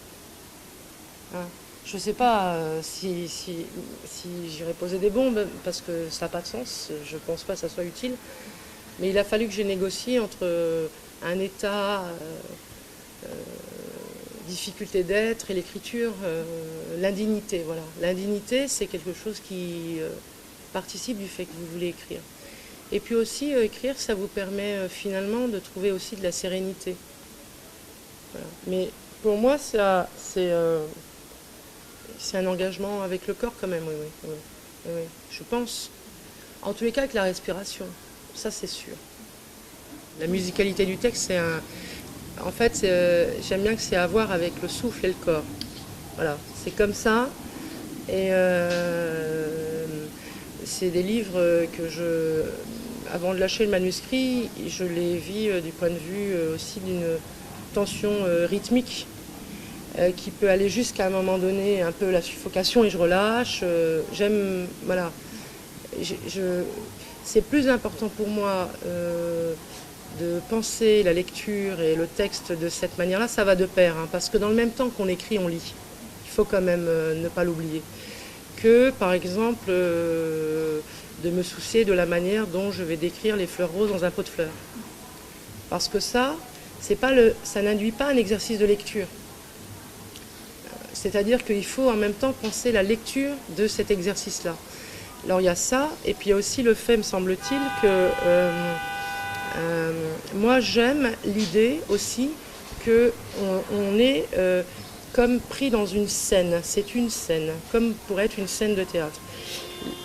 Hein. Je ne sais pas si j'irais poser des bombes, parce que ça n'a pas de sens, je ne pense pas que ça soit utile. Mais il a fallu que j'ai négocié entre un état, difficulté d'être et l'écriture, l'indignité. Voilà. L'indignité, c'est quelque chose qui participe du fait que vous voulez écrire. Et puis aussi, écrire, ça vous permet finalement de trouver aussi de la sérénité. Voilà. Mais pour moi, c'est un engagement avec le corps quand même, oui. Je pense. En tous les cas, avec la respiration, ça c'est sûr. La musicalité du texte, c'est un... En fait, j'aime bien que c'est à voir avec le souffle et le corps. Voilà, c'est comme ça. Et c'est des livres que avant de lâcher le manuscrit, je les vis du point de vue aussi d'une tension rythmique qui peut aller jusqu'à un moment donné un peu la suffocation et je relâche. J'aime, voilà. C'est plus important pour moi de penser la lecture et le texte de cette manière-là, ça va de pair, hein, parce que dans le même temps qu'on écrit, on lit. Il faut quand même ne pas l'oublier. Que, par exemple, de me soucier de la manière dont je vais décrire les fleurs roses dans un pot de fleurs. Parce que ça n'induit pas un exercice de lecture. C'est-à-dire qu'il faut en même temps penser la lecture de cet exercice-là. Alors il y a ça, et puis il y a aussi le fait, me semble-t-il, que moi j'aime l'idée aussi qu'on est comme pris dans une scène. C'est une scène, comme pourrait être une scène de théâtre.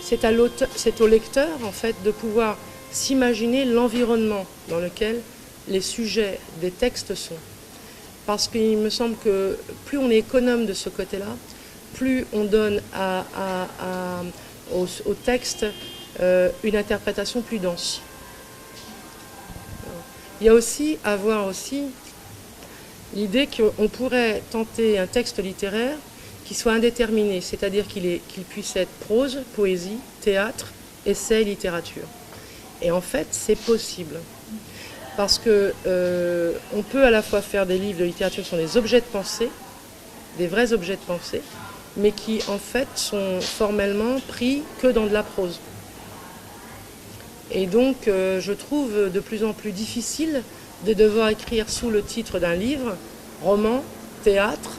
C'est au lecteur, en fait, de pouvoir s'imaginer l'environnement dans lequel les sujets des textes sont. Parce qu'il me semble que plus on est économe de ce côté-là, plus on donne au texte une interprétation plus dense. Il y a aussi à voir aussi l'idée qu'on pourrait tenter un texte littéraire qui soit indéterminé, c'est-à-dire qu'il puisse être prose, poésie, théâtre, essai, littérature. Et en fait, c'est possible. Parce que on peut à la fois faire des livres de littérature qui sont des objets de pensée, des vrais objets de pensée, mais qui en fait sont formellement pris que dans de la prose. Et donc je trouve de plus en plus difficile de devoir écrire sous le titre d'un livre, roman, théâtre,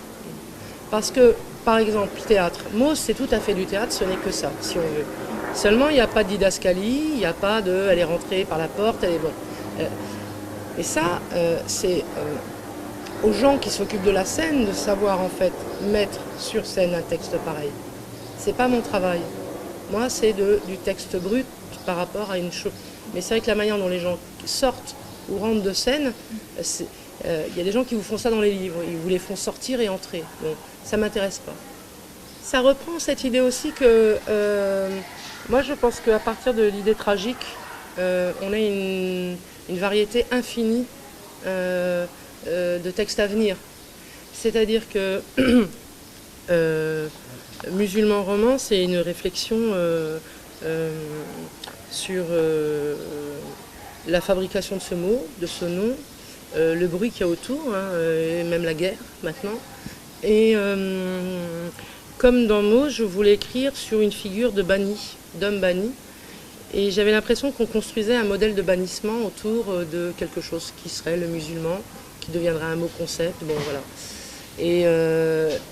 parce que par exemple théâtre, Mauss c'est tout à fait du théâtre, ce n'est que ça, si on veut. Seulement il n'y a pas de didascalie, il n'y a pas de elle est rentrée par la porte, elle est bon. Et ça, c'est aux gens qui s'occupent de la scène de savoir en fait mettre sur scène un texte pareil. C'est pas mon travail. Moi, c'est du texte brut par rapport à une chose. Mais c'est vrai que la manière dont les gens sortent ou rentrent de scène, y a des gens qui vous font ça dans les livres. Ils vous les font sortir et entrer. Bon, ça m'intéresse pas. Ça reprend cette idée aussi que moi, je pense qu'à partir de l'idée tragique, on a une variété infinie de textes à venir. C'est-à-dire que Musulman roman, c'est une réflexion sur la fabrication de ce mot, de ce nom, le bruit qu'il y a autour, et même la guerre maintenant. Et comme dans Mauss, je voulais écrire sur une figure de banni, d'homme banni. Et j'avais l'impression qu'on construisait un modèle de bannissement autour de quelque chose qui serait le musulman, qui deviendrait un mot concept. Bon, voilà. Et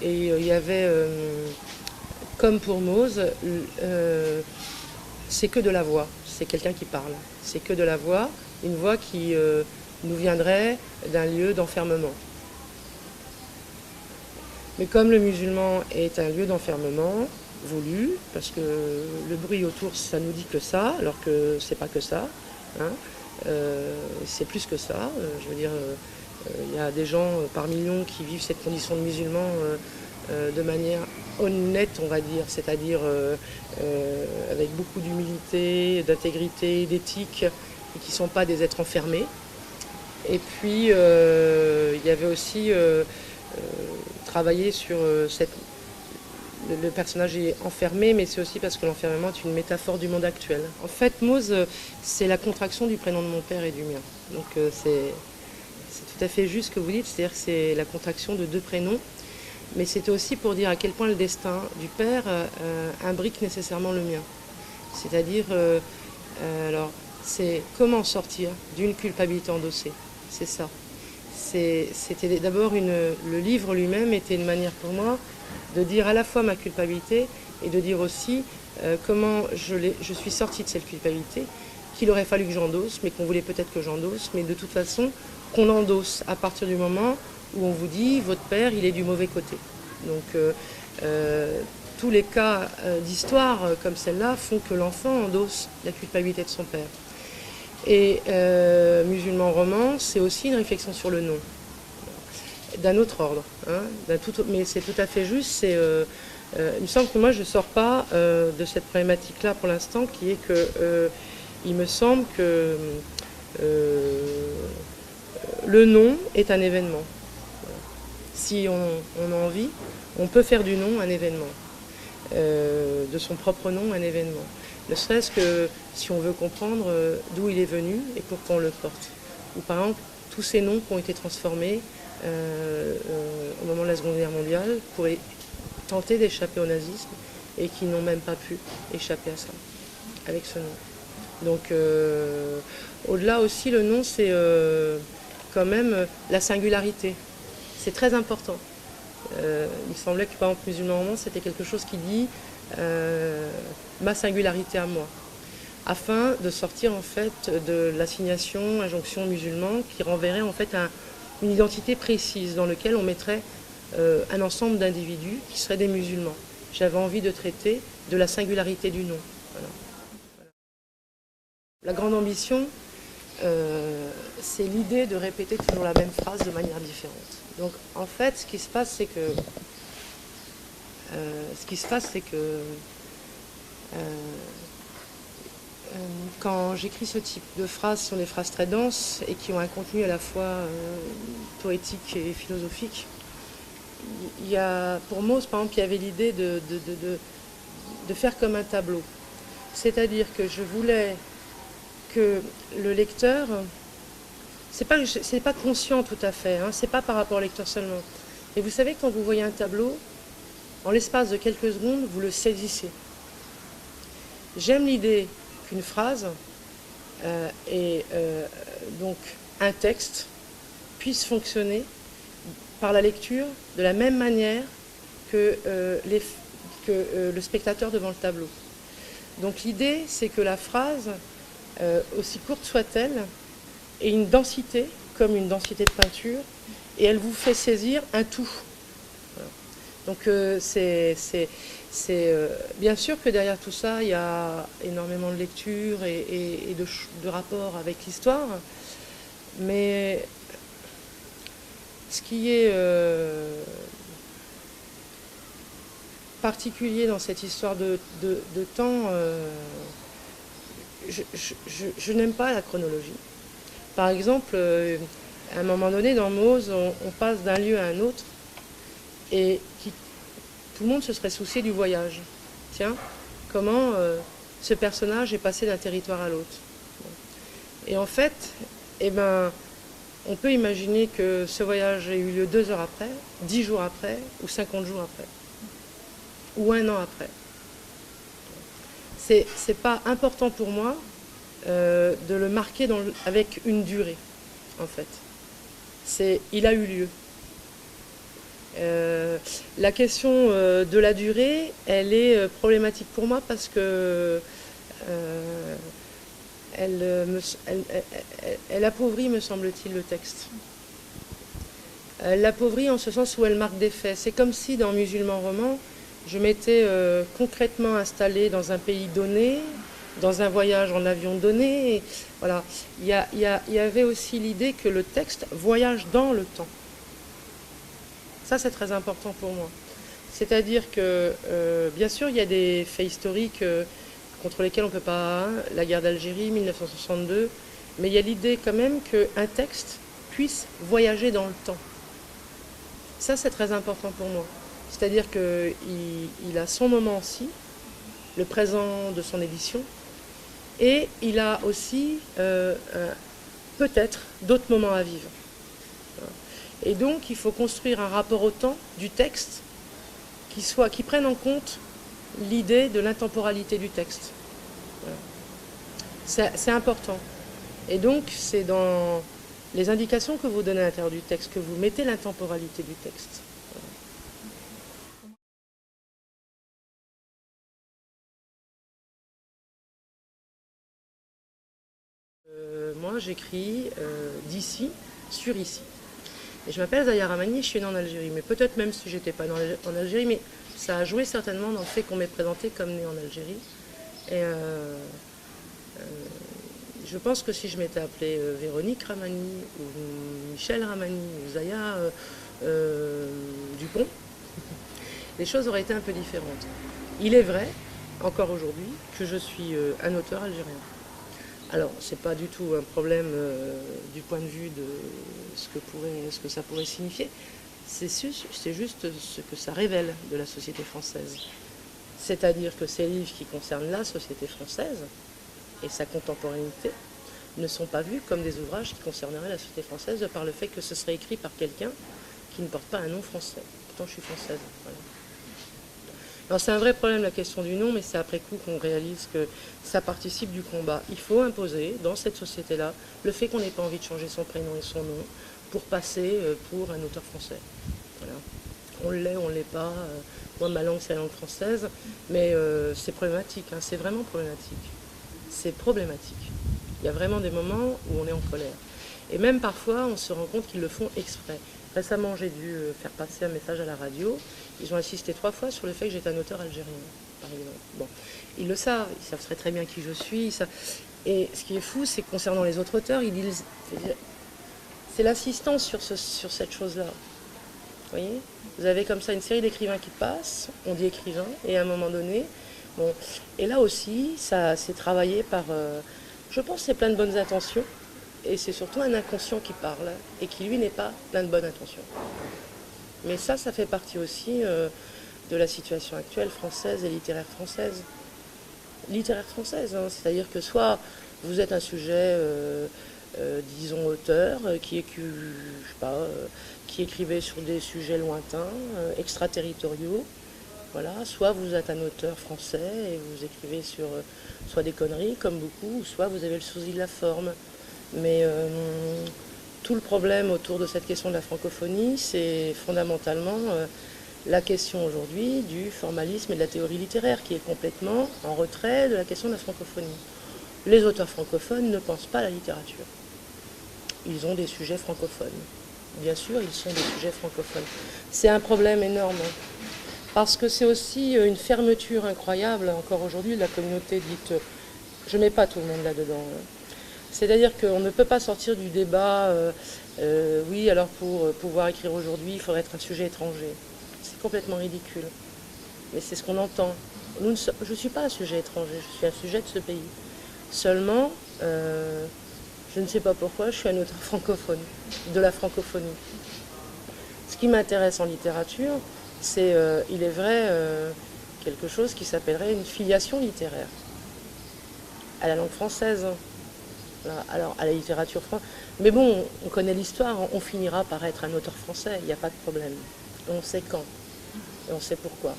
il y avait, comme pour Mauss, c'est que de la voix. C'est quelqu'un qui parle. C'est que de la voix, une voix qui nous viendrait d'un lieu d'enfermement. Mais comme le musulman est un lieu d'enfermement voulu, parce que le bruit autour, ça nous dit que ça, alors que c'est pas que ça. Hein. C'est plus que ça. Je veux dire, il y a des gens par millions qui vivent cette condition de musulman de manière honnête, on va dire, c'est-à-dire avec beaucoup d'humilité, d'intégrité, d'éthique, et qui ne sont pas des êtres enfermés. Et puis, il y avait aussi travailler sur le personnage est enfermé, mais c'est aussi parce que l'enfermement est une métaphore du monde actuel. En fait, Mauss, c'est la contraction du prénom de mon père et du mien. Donc c'est tout à fait juste ce que vous dites, c'est-à-dire que c'est la contraction de deux prénoms. Mais c'était aussi pour dire à quel point le destin du père imbrique nécessairement le mien. C'est-à-dire, alors, c'est comment sortir d'une culpabilité endossée. C'est ça. C'était d'abord le livre lui-même était une manière pour moi de dire à la fois ma culpabilité et de dire aussi comment je suis sortie de cette culpabilité qu'il aurait fallu que j'endosse, mais qu'on voulait peut-être que j'endosse, mais de toute façon qu'on endosse à partir du moment où on vous dit votre père il est du mauvais côté. Donc tous les cas d'histoire comme celle-là font que l'enfant endosse la culpabilité de son père. Et Musulman roman, c'est aussi une réflexion sur le nom, d'un autre ordre, hein, mais c'est tout à fait juste. Il me semble que moi je ne sors pas de cette problématique-là pour l'instant, qui est que il me semble que le nom est un événement. Si on a envie, on peut faire du nom un événement, de son propre nom un événement. Ne serait-ce que si on veut comprendre d'où il est venu et pourquoi on le porte. Ou par exemple, tous ces noms qui ont été transformés au moment de la Seconde Guerre mondiale pour tenter d'échapper au nazisme et qui n'ont même pas pu échapper à ça, avec ce nom. Donc, au-delà aussi, le nom, c'est quand même la singularité. C'est très important. Il me semblait que, par exemple, Musulman roman, c'était quelque chose qui dit ma singularité à moi, afin de sortir en fait de l'assignation, injonction musulman, qui renverrait en fait une identité précise dans laquelle on mettrait un ensemble d'individus qui seraient des musulmans. J'avais envie de traiter de la singularité du nom. Voilà. La grande ambition, c'est l'idée de répéter toujours la même phrase de manière différente. Donc en fait, ce qui se passe, c'est que quand j'écris ce type de phrases, ce sont des phrases très denses et qui ont un contenu à la fois poétique et philosophique. Il y a, pour Mauss, par exemple, il y avait l'idée de faire comme un tableau. C'est-à-dire que je voulais que le lecteur c'est pas conscient tout à fait, hein, c'est pas par rapport au lecteur seulement. Et vous savez, quand vous voyez un tableau, en l'espace de quelques secondes, vous le saisissez. J'aime l'idée qu'une phrase et donc un texte puisse fonctionner par la lecture de la même manière que, le spectateur devant le tableau. Donc l'idée, c'est que la phrase, aussi courte soit-elle, ait une densité, comme une densité de peinture, et elle vous fait saisir un tout. Voilà. Donc bien sûr que derrière tout ça, il y a énormément de lecture et de rapport avec l'histoire, mais ce qui est particulier dans cette histoire de temps, je n'aime pas la chronologie. Par exemple, à un moment donné, dans Mose, on passe d'un lieu à un autre et tout le monde se serait soucié du voyage. Tiens, comment ce personnage est passé d'un territoire à l'autre. Et en fait, eh ben, on peut imaginer que ce voyage ait eu lieu 2 heures après, 10 jours après, ou 50 jours après, ou 1 an après. C'est pas important pour moi de le marquer avec une durée, en fait. Il a eu lieu. La question de la durée, elle est problématique pour moi parce que elle appauvrit, me semble-t-il, le texte. Elle l'appauvrit en ce sens où elle marque des faits. C'est comme si dans Musulman roman, je m'étais concrètement installée dans un pays donné, dans un voyage en avion donné. Et voilà. Il y avait aussi l'idée que le texte voyage dans le temps. Ça, c'est très important pour moi. C'est-à-dire que, bien sûr, il y a des faits historiques contre lesquels on ne peut pas, hein, la guerre d'Algérie, 1962, mais il y a l'idée quand même qu'un texte puisse voyager dans le temps. Ça, c'est très important pour moi. C'est-à-dire qu'il a son moment-ci, le présent de son édition, et il a aussi peut-être d'autres moments à vivre. Et donc, il faut construire un rapport au temps du texte qui prenne en compte l'idée de l'intemporalité du texte. Voilà. C'est important. Et donc, c'est dans les indications que vous donnez à l'intérieur du texte que vous mettez l'intemporalité du texte. Moi, j'écris d'ici sur ici. Et je m'appelle Zahia Rahmani, je suis née en Algérie. Mais peut-être même si je n'étais pas née en Algérie, mais ça a joué certainement dans le fait qu'on m'ait présentée comme née en Algérie. Et je pense que si je m'étais appelée Véronique Rahmani, ou Michel Rahmani, ou Zahia Dupont, les choses auraient été un peu différentes. Il est vrai, encore aujourd'hui, que je suis un auteur algérien. Alors, ce n'est pas du tout un problème du point de vue de ce que ça pourrait signifier. C'est juste ce que ça révèle de la société française. C'est-à-dire que ces livres qui concernent la société française et sa contemporanéité ne sont pas vus comme des ouvrages qui concerneraient la société française de par le fait que ce serait écrit par quelqu'un qui ne porte pas un nom français. Pourtant, je suis française. Voilà. Alors c'est un vrai problème la question du nom, mais c'est après coup qu'on réalise que ça participe du combat. Il faut imposer dans cette société-là le fait qu'on n'ait pas envie de changer son prénom et son nom pour passer pour un auteur français. Voilà. On l'est, on ne l'est pas. Moi, ma langue, c'est la langue française, mais c'est problématique, hein, c'est vraiment problématique. C'est problématique. Il y a vraiment des moments où on est en colère. Et même parfois, on se rend compte qu'ils le font exprès. Récemment, j'ai dû faire passer un message à la radio. Ils ont insisté 3 fois sur le fait que j'étais un auteur algérien, par exemple. Bon, ils le savent, ils savent très bien qui je suis. Et ce qui est fou, c'est que concernant les autres auteurs, c'est l'assistance sur cette chose-là. Vous voyez ? Vous avez comme ça une série d'écrivains qui passent, on dit écrivain, et à un moment donné, bon. Et là aussi, ça c'est travaillé par, je pense que c'est plein de bonnes intentions, et c'est surtout un inconscient qui parle, et qui lui n'est pas plein de bonnes intentions. Mais ça fait partie aussi de la situation actuelle française et littéraire française. Littéraire française, hein, c'est-à-dire que soit vous êtes un sujet disons, auteurs qui écrivaient sur des sujets lointains, extraterritoriaux. Voilà, soit vous êtes un auteur français et vous écrivez sur soit des conneries, comme beaucoup, soit vous avez le souci de la forme. Mais tout le problème autour de cette question de la francophonie, c'est fondamentalement la question aujourd'hui du formalisme et de la théorie littéraire, qui est complètement en retrait de la question de la francophonie. Les auteurs francophones ne pensent pas à la littérature. Ils ont des sujets francophones. Bien sûr, ils sont des sujets francophones. C'est un problème énorme, parce que c'est aussi une fermeture incroyable, encore aujourd'hui, de la communauté dite... Je ne mets pas tout le monde là-dedans. C'est-à-dire qu'on ne peut pas sortir du débat, oui, alors pour pouvoir écrire aujourd'hui, il faudrait être un sujet étranger. C'est complètement ridicule. Mais c'est ce qu'on entend. Je ne suis pas un sujet étranger, je suis un sujet de ce pays. Seulement, je ne sais pas pourquoi, je suis un auteur francophone, de la francophonie. Ce qui m'intéresse en littérature, c'est, il est vrai, quelque chose qui s'appellerait une filiation littéraire à la langue française. Alors, à la littérature française. Mais bon, on connaît l'histoire, on finira par être un auteur français, il n'y a pas de problème. On sait quand, et on sait pourquoi.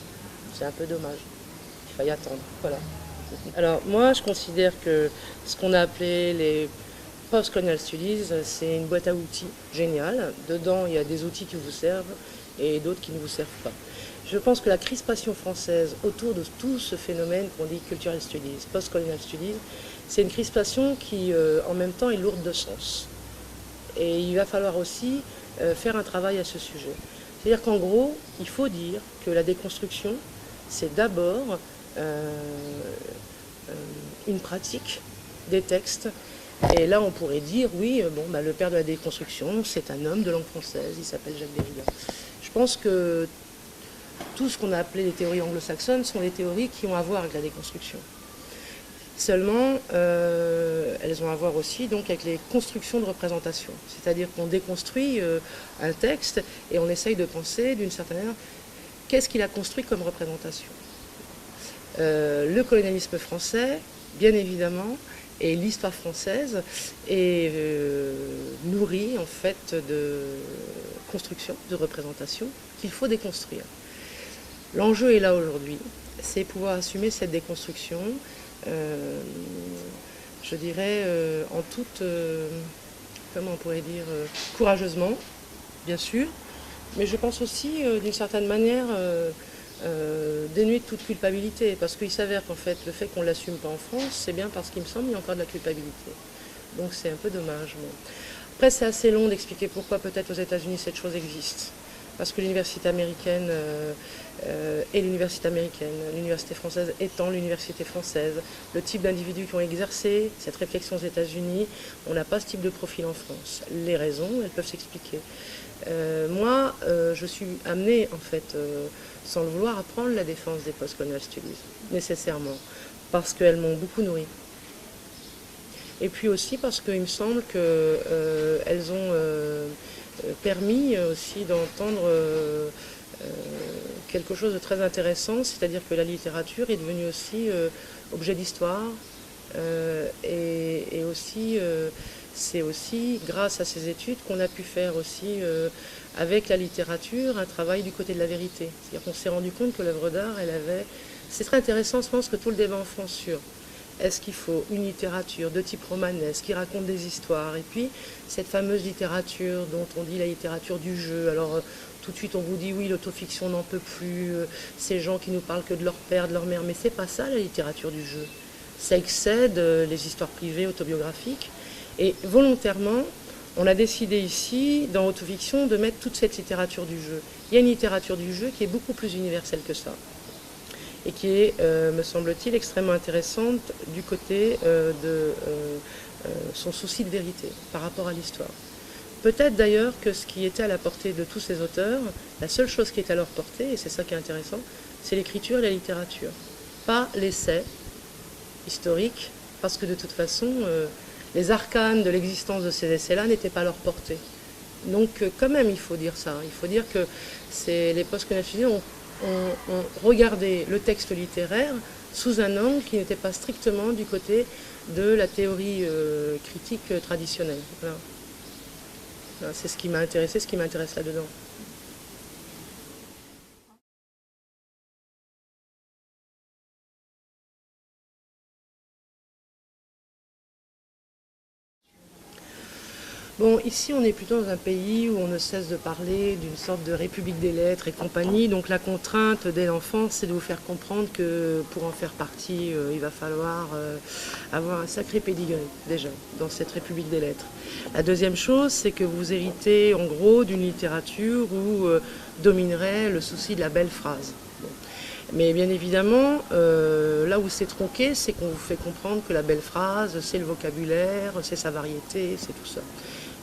C'est un peu dommage. Il faut y attendre, voilà. Alors, moi, je considère que ce qu'on a appelé les post-colonial studies, c'est une boîte à outils géniale. Dedans, il y a des outils qui vous servent et d'autres qui ne vous servent pas. Je pense que la crispation française autour de tout ce phénomène qu'on dit cultural studies, post-colonial studies, c'est une crispation qui, en même temps, est lourde de sens. Et il va falloir aussi faire un travail à ce sujet. C'est-à-dire qu'en gros, il faut dire que la déconstruction, c'est d'abord une pratique des textes. Et là, on pourrait dire, oui, bon, bah, le père de la déconstruction, c'est un homme de langue française, il s'appelle Jacques Derrida. Je pense que tout ce qu'on a appelé les théories anglo-saxonnes sont des théories qui ont à voir avec la déconstruction. Seulement, elles ont à voir aussi donc, avec les constructions de représentation. C'est-à-dire qu'on déconstruit un texte et on essaye de penser d'une certaine manière qu'est-ce qu'il a construit comme représentation. Le colonialisme français, bien évidemment, et l'histoire française est nourrie en fait de construction, de représentation qu'il faut déconstruire. L'enjeu est là aujourd'hui, c'est pouvoir assumer cette déconstruction, je dirais en toute, comment on pourrait dire, courageusement, bien sûr, mais je pense aussi d'une certaine manière dénué de toute culpabilité, parce qu'il s'avère qu'en fait le fait qu'on ne l'assume pas en France, c'est bien parce qu'il me semble qu'il y a encore de la culpabilité. Donc c'est un peu dommage. Bon. Après c'est assez long d'expliquer pourquoi peut-être aux États-Unis cette chose existe. Parce que l'université américaine est l'université américaine, l'université française étant l'université française, le type d'individus qui ont exercé cette réflexion aux États-Unis, on n'a pas ce type de profil en France. Les raisons, elles peuvent s'expliquer. Moi, je suis amenée, en fait, sans le vouloir, à prendre la défense des post-colonial studies, nécessairement, parce qu'elles m'ont beaucoup nourrie. Et puis aussi parce qu'il me semble qu'elles ont permis aussi d'entendre quelque chose de très intéressant, c'est-à-dire que la littérature est devenue aussi objet d'histoire et aussi c'est aussi grâce à ces études qu'on a pu faire aussi avec la littérature un travail du côté de la vérité. C'est-à-dire qu'on s'est rendu compte que l'œuvre d'art, elle avait... C'est très intéressant, je pense, que tout le débat en France sur est-ce qu'il faut une littérature de type romanesque qui raconte des histoires, et puis cette fameuse littérature dont on dit la littérature du jeu. Alors tout de suite on vous dit oui, l'autofiction n'en peut plus, ces gens qui nous parlent que de leur père, de leur mère, mais c'est pas ça la littérature du jeu. Ça excède les histoires privées, autobiographiques, et volontairement on a décidé ici, dans Autofiction, de mettre toute cette littérature du jeu. Il y a une littérature du jeu qui est beaucoup plus universelle que ça, et qui est, me semble-t-il, extrêmement intéressante du côté de son souci de vérité par rapport à l'histoire. Peut-être d'ailleurs que ce qui était à la portée de tous ces auteurs, la seule chose qui est à leur portée, et c'est ça qui est intéressant, c'est l'écriture et la littérature. Pas l'essai historique, parce que de toute façon, les arcanes de l'existence de ces essais-là n'étaient pas à leur portée. Donc quand même, il faut dire ça. Il faut dire que les post-colonial studies ont regardé le texte littéraire sous un angle qui n'était pas strictement du côté de la théorie critique traditionnelle. Voilà. Voilà, c'est ce qui m'a intéressé, ce qui m'intéresse là-dedans. Bon, ici, on est plutôt dans un pays où on ne cesse de parler d'une sorte de république des lettres et compagnie. Donc la contrainte dès l'enfance, c'est de vous faire comprendre que pour en faire partie, il va falloir avoir un sacré pédigré, déjà, dans cette république des lettres. La deuxième chose, c'est que vous héritez, en gros, d'une littérature où dominerait le souci de la belle phrase. Bon. Mais bien évidemment, là où c'est tronqué, c'est qu'on vous fait comprendre que la belle phrase, c'est le vocabulaire, c'est sa variété, c'est tout ça.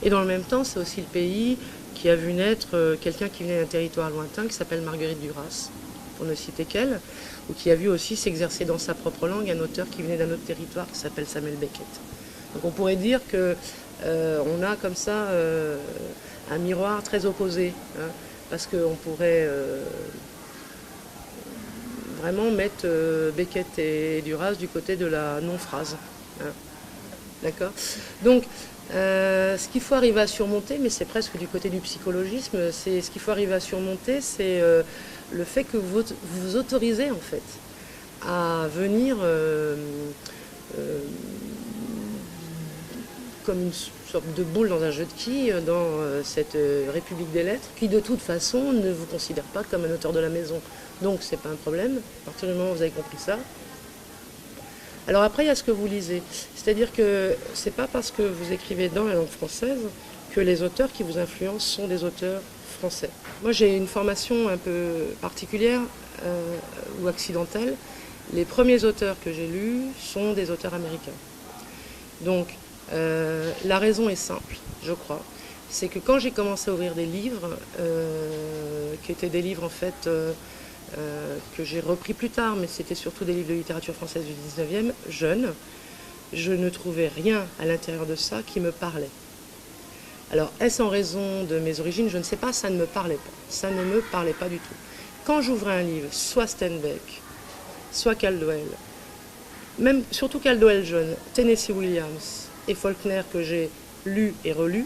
Et dans le même temps, c'est aussi le pays qui a vu naître quelqu'un qui venait d'un territoire lointain, qui s'appelle Marguerite Duras, pour ne citer qu'elle, ou qui a vu aussi s'exercer dans sa propre langue un auteur qui venait d'un autre territoire, qui s'appelle Samuel Beckett. Donc on pourrait dire que on a comme ça un miroir très opposé, hein, parce qu'on pourrait vraiment mettre Beckett et Duras du côté de la non-phrase. Hein. D'accord ? Donc, ce qu'il faut arriver à surmonter, mais c'est presque du côté du psychologisme, c'est ce qu'il faut arriver à surmonter, c'est le fait que vous vous autorisez en fait à venir comme une sorte de boule dans un jeu de quilles dans cette République des lettres, qui de toute façon ne vous considère pas comme un auteur de la maison. Donc c'est pas un problème, à partir du moment où vous avez compris ça. Alors après, il y a ce que vous lisez. C'est-à-dire que c'est pas parce que vous écrivez dans la langue française que les auteurs qui vous influencent sont des auteurs français. Moi, j'ai une formation un peu particulière ou accidentelle. Les premiers auteurs que j'ai lus sont des auteurs américains. Donc, la raison est simple, je crois. C'est que quand j'ai commencé à ouvrir des livres, qui étaient des livres en fait que j'ai repris plus tard, mais c'était surtout des livres de littérature française du 19e, jeune, je ne trouvais rien à l'intérieur de ça qui me parlait. Alors, est-ce en raison de mes origines? Je ne sais pas, ça ne me parlait pas. Ça ne me parlait pas du tout. Quand j'ouvrais un livre, soit Steinbeck, soit Caldwell, même surtout Caldwell jeune, Tennessee Williams et Faulkner que j'ai lu et relu,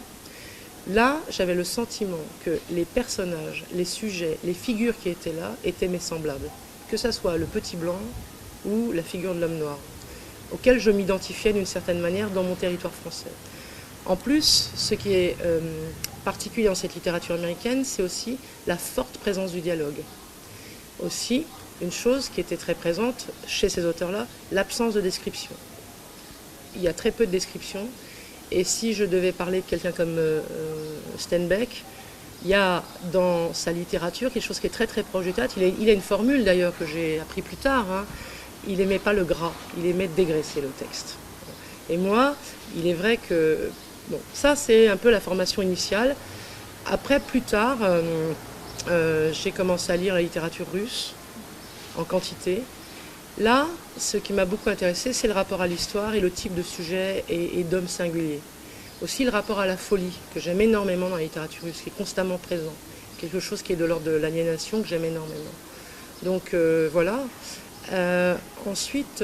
là, j'avais le sentiment que les personnages, les sujets, les figures qui étaient là étaient mes semblables. Que ça soit le petit blanc ou la figure de l'homme noir, auquel je m'identifiais d'une certaine manière dans mon territoire français. En plus, ce qui est particulier dans cette littérature américaine, c'est aussi la forte présence du dialogue. Aussi, une chose qui était très présente chez ces auteurs-là, l'absence de description. Il y a très peu de description. Et si je devais parler de quelqu'un comme Steinbeck, il y a dans sa littérature quelque chose qui est très très proche du théâtre. Il a une formule d'ailleurs que j'ai appris plus tard. Hein. Il n'aimait pas le gras, il aimait dégraisser le texte. Et moi, il est vrai que... Bon, ça c'est un peu la formation initiale. Après, plus tard, j'ai commencé à lire la littérature russe en quantité. Là, ce qui m'a beaucoup intéressé, c'est le rapport à l'histoire et le type de sujet et d'homme singulier. Aussi le rapport à la folie, que j'aime énormément dans la littérature russe, qui est constamment présent. Quelque chose qui est de l'ordre de l'aliénation, que j'aime énormément. Donc voilà. Ensuite,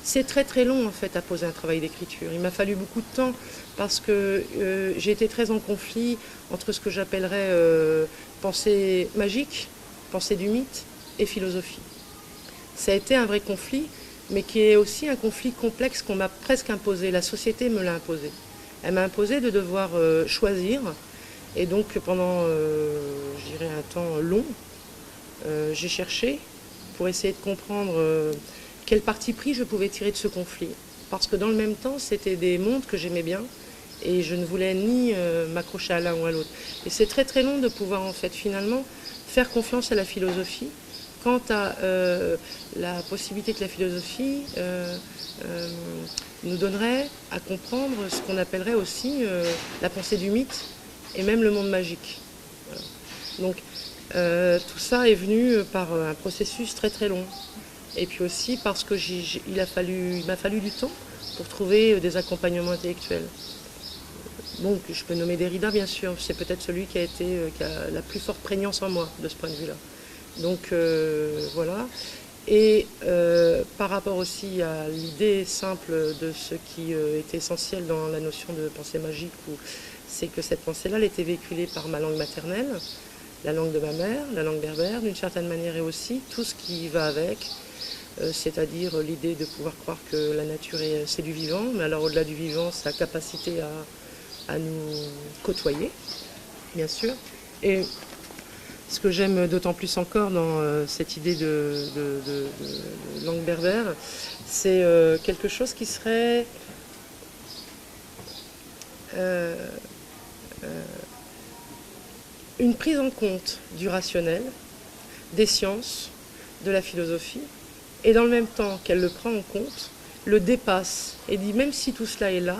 c'est très très long en fait à poser un travail d'écriture. Il m'a fallu beaucoup de temps parce que j'ai été très en conflit entre ce que j'appellerais pensée magique, pensée du mythe et philosophie. Ça a été un vrai conflit, mais qui est aussi un conflit complexe qu'on m'a presque imposé. La société me l'a imposé. Elle m'a imposé de devoir choisir. Et donc pendant, je dirais, un temps long, j'ai cherché pour essayer de comprendre quel parti pris je pouvais tirer de ce conflit. Parce que dans le même temps, c'était des mondes que j'aimais bien et je ne voulais ni m'accrocher à l'un ou à l'autre. Et c'est très très long de pouvoir en fait finalement faire confiance à la philosophie quant à la possibilité que la philosophie nous donnerait à comprendre ce qu'on appellerait aussi la pensée du mythe et même le monde magique. Voilà. Donc tout ça est venu par un processus très très long. Et puis aussi parce que il m'a fallu du temps pour trouver des accompagnements intellectuels. Donc je peux nommer Derrida bien sûr, c'est peut-être celui qui a la plus forte prégnance en moi de ce point de vue-là. Donc voilà. Et par rapport aussi à l'idée simple de ce qui est essentiel dans la notion de pensée magique, c'est que cette pensée-là, elle était véhiculée par ma langue maternelle, la langue de ma mère, la langue berbère, d'une certaine manière, et aussi tout ce qui va avec, c'est-à-dire l'idée de pouvoir croire que la nature, c'est du vivant, mais alors au-delà du vivant, sa capacité à nous côtoyer, bien sûr. Et ce que j'aime d'autant plus encore dans cette idée de langue berbère, c'est quelque chose qui serait une prise en compte du rationnel, des sciences, de la philosophie, et dans le même temps qu'elle le prend en compte, le dépasse et dit même si tout cela est là,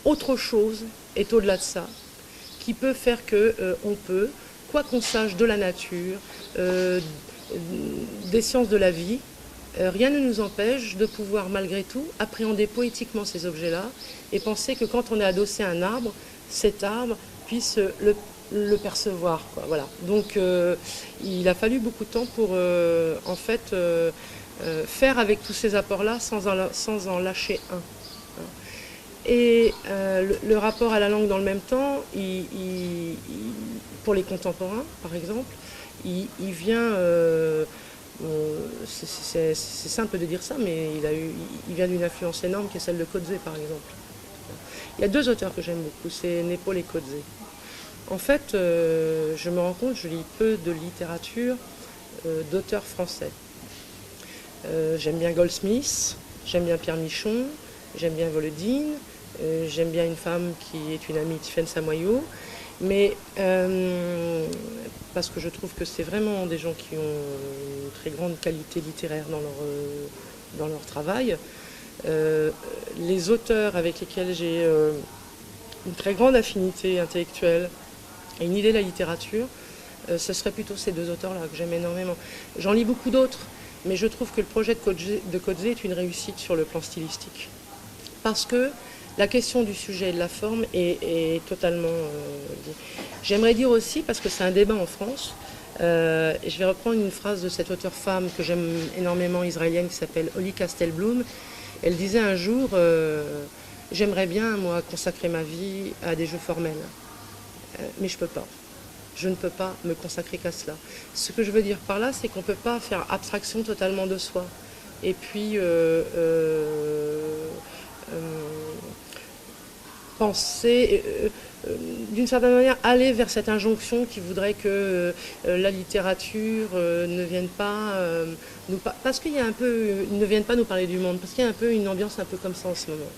autre chose est au-delà de ça, qui peut faire qu'on peut, quoi qu'on sache de la nature, des sciences de la vie, rien ne nous empêche de pouvoir malgré tout appréhender poétiquement ces objets-là et penser que quand on est adossé à un arbre, cet arbre puisse le percevoir, quoi. Voilà. Donc il a fallu beaucoup de temps pour en fait faire avec tous ces apports-là sans en lâcher un. Et le rapport à la langue dans le même temps, pour les contemporains, par exemple, il vient, c'est simple de dire ça, mais il vient d'une influence énorme qui est celle de Coetzee, par exemple. Il y a deux auteurs que j'aime beaucoup, c'est Naipaul et Coetzee. En fait, je me rends compte, je lis peu de littérature d'auteurs français. J'aime bien Goldsmith, j'aime bien Pierre Michon, j'aime bien Volodine, j'aime bien une femme qui est une amie, Tiffaine Samoyau, mais parce que je trouve que c'est vraiment des gens qui ont une très grande qualité littéraire dans leur travail. Les auteurs avec lesquels j'ai une très grande affinité intellectuelle et une idée de la littérature, ce serait plutôt ces deux auteurs-là que j'aime énormément. J'en lis beaucoup d'autres, mais je trouve que le projet de Coetzee est une réussite sur le plan stylistique. Parce que la question du sujet et de la forme est totalement... J'aimerais dire aussi, parce que c'est un débat en France, et je vais reprendre une phrase de cette auteure femme que j'aime énormément, israélienne, qui s'appelle Holly Castelbloom. Elle disait un jour, j'aimerais bien, moi, consacrer ma vie à des jeux formels, mais je peux pas. Je ne peux pas me consacrer qu'à cela. Ce que je veux dire par là, c'est qu'on ne peut pas faire abstraction totalement de soi. Et puis, penser, d'une certaine manière, aller vers cette injonction qui voudrait que la littérature ne vienne pas parce qu'il y a un peu, ne vienne pas nous parler du monde, parce qu'il y a un peu une ambiance un peu comme ça en ce moment.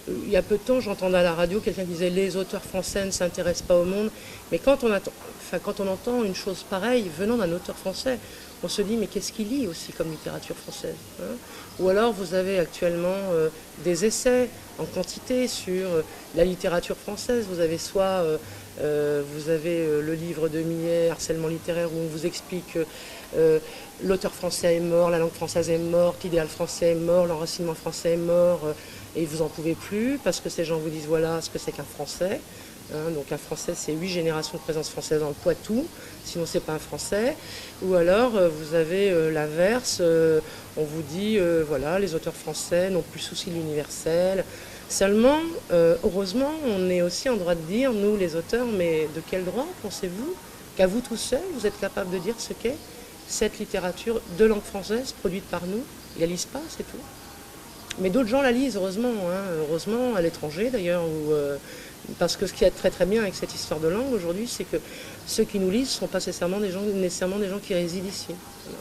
Il y a peu de temps, j'entendais à la radio quelqu'un qui disait les auteurs français ne s'intéressent pas au monde, mais quand on entend une chose pareille venant d'un auteur français, on se dit mais qu'est-ce qu'il lit aussi comme littérature française, hein? Ou alors vous avez actuellement des essais en quantité sur la littérature française. Vous avez soit le livre de Millet, Harcèlement littéraire, où on vous explique l'auteur français est mort, la langue française est morte, l'idéal français est mort, l'enracinement français est mort, et vous n'en pouvez plus parce que ces gens vous disent voilà ce que c'est qu'un français. Donc un français, c'est 8 générations de présence française dans le Poitou, sinon c'est pas un français. Ou alors vous avez l'inverse, on vous dit voilà, les auteurs français n'ont plus souci de l'universel. Seulement, heureusement, on est aussi en droit de dire, nous les auteurs, mais de quel droit pensez-vous qu'à vous tout seul, vous êtes capable de dire ce qu'est cette littérature de langue française produite par nous? Ils la lisent pas, c'est tout. Mais d'autres gens la lisent, heureusement, heureusement, à l'étranger d'ailleurs, parce que ce qui est très très bien avec cette histoire de langue aujourd'hui, c'est que ceux qui nous lisent ne sont pas nécessairement des gens qui résident ici. Voilà.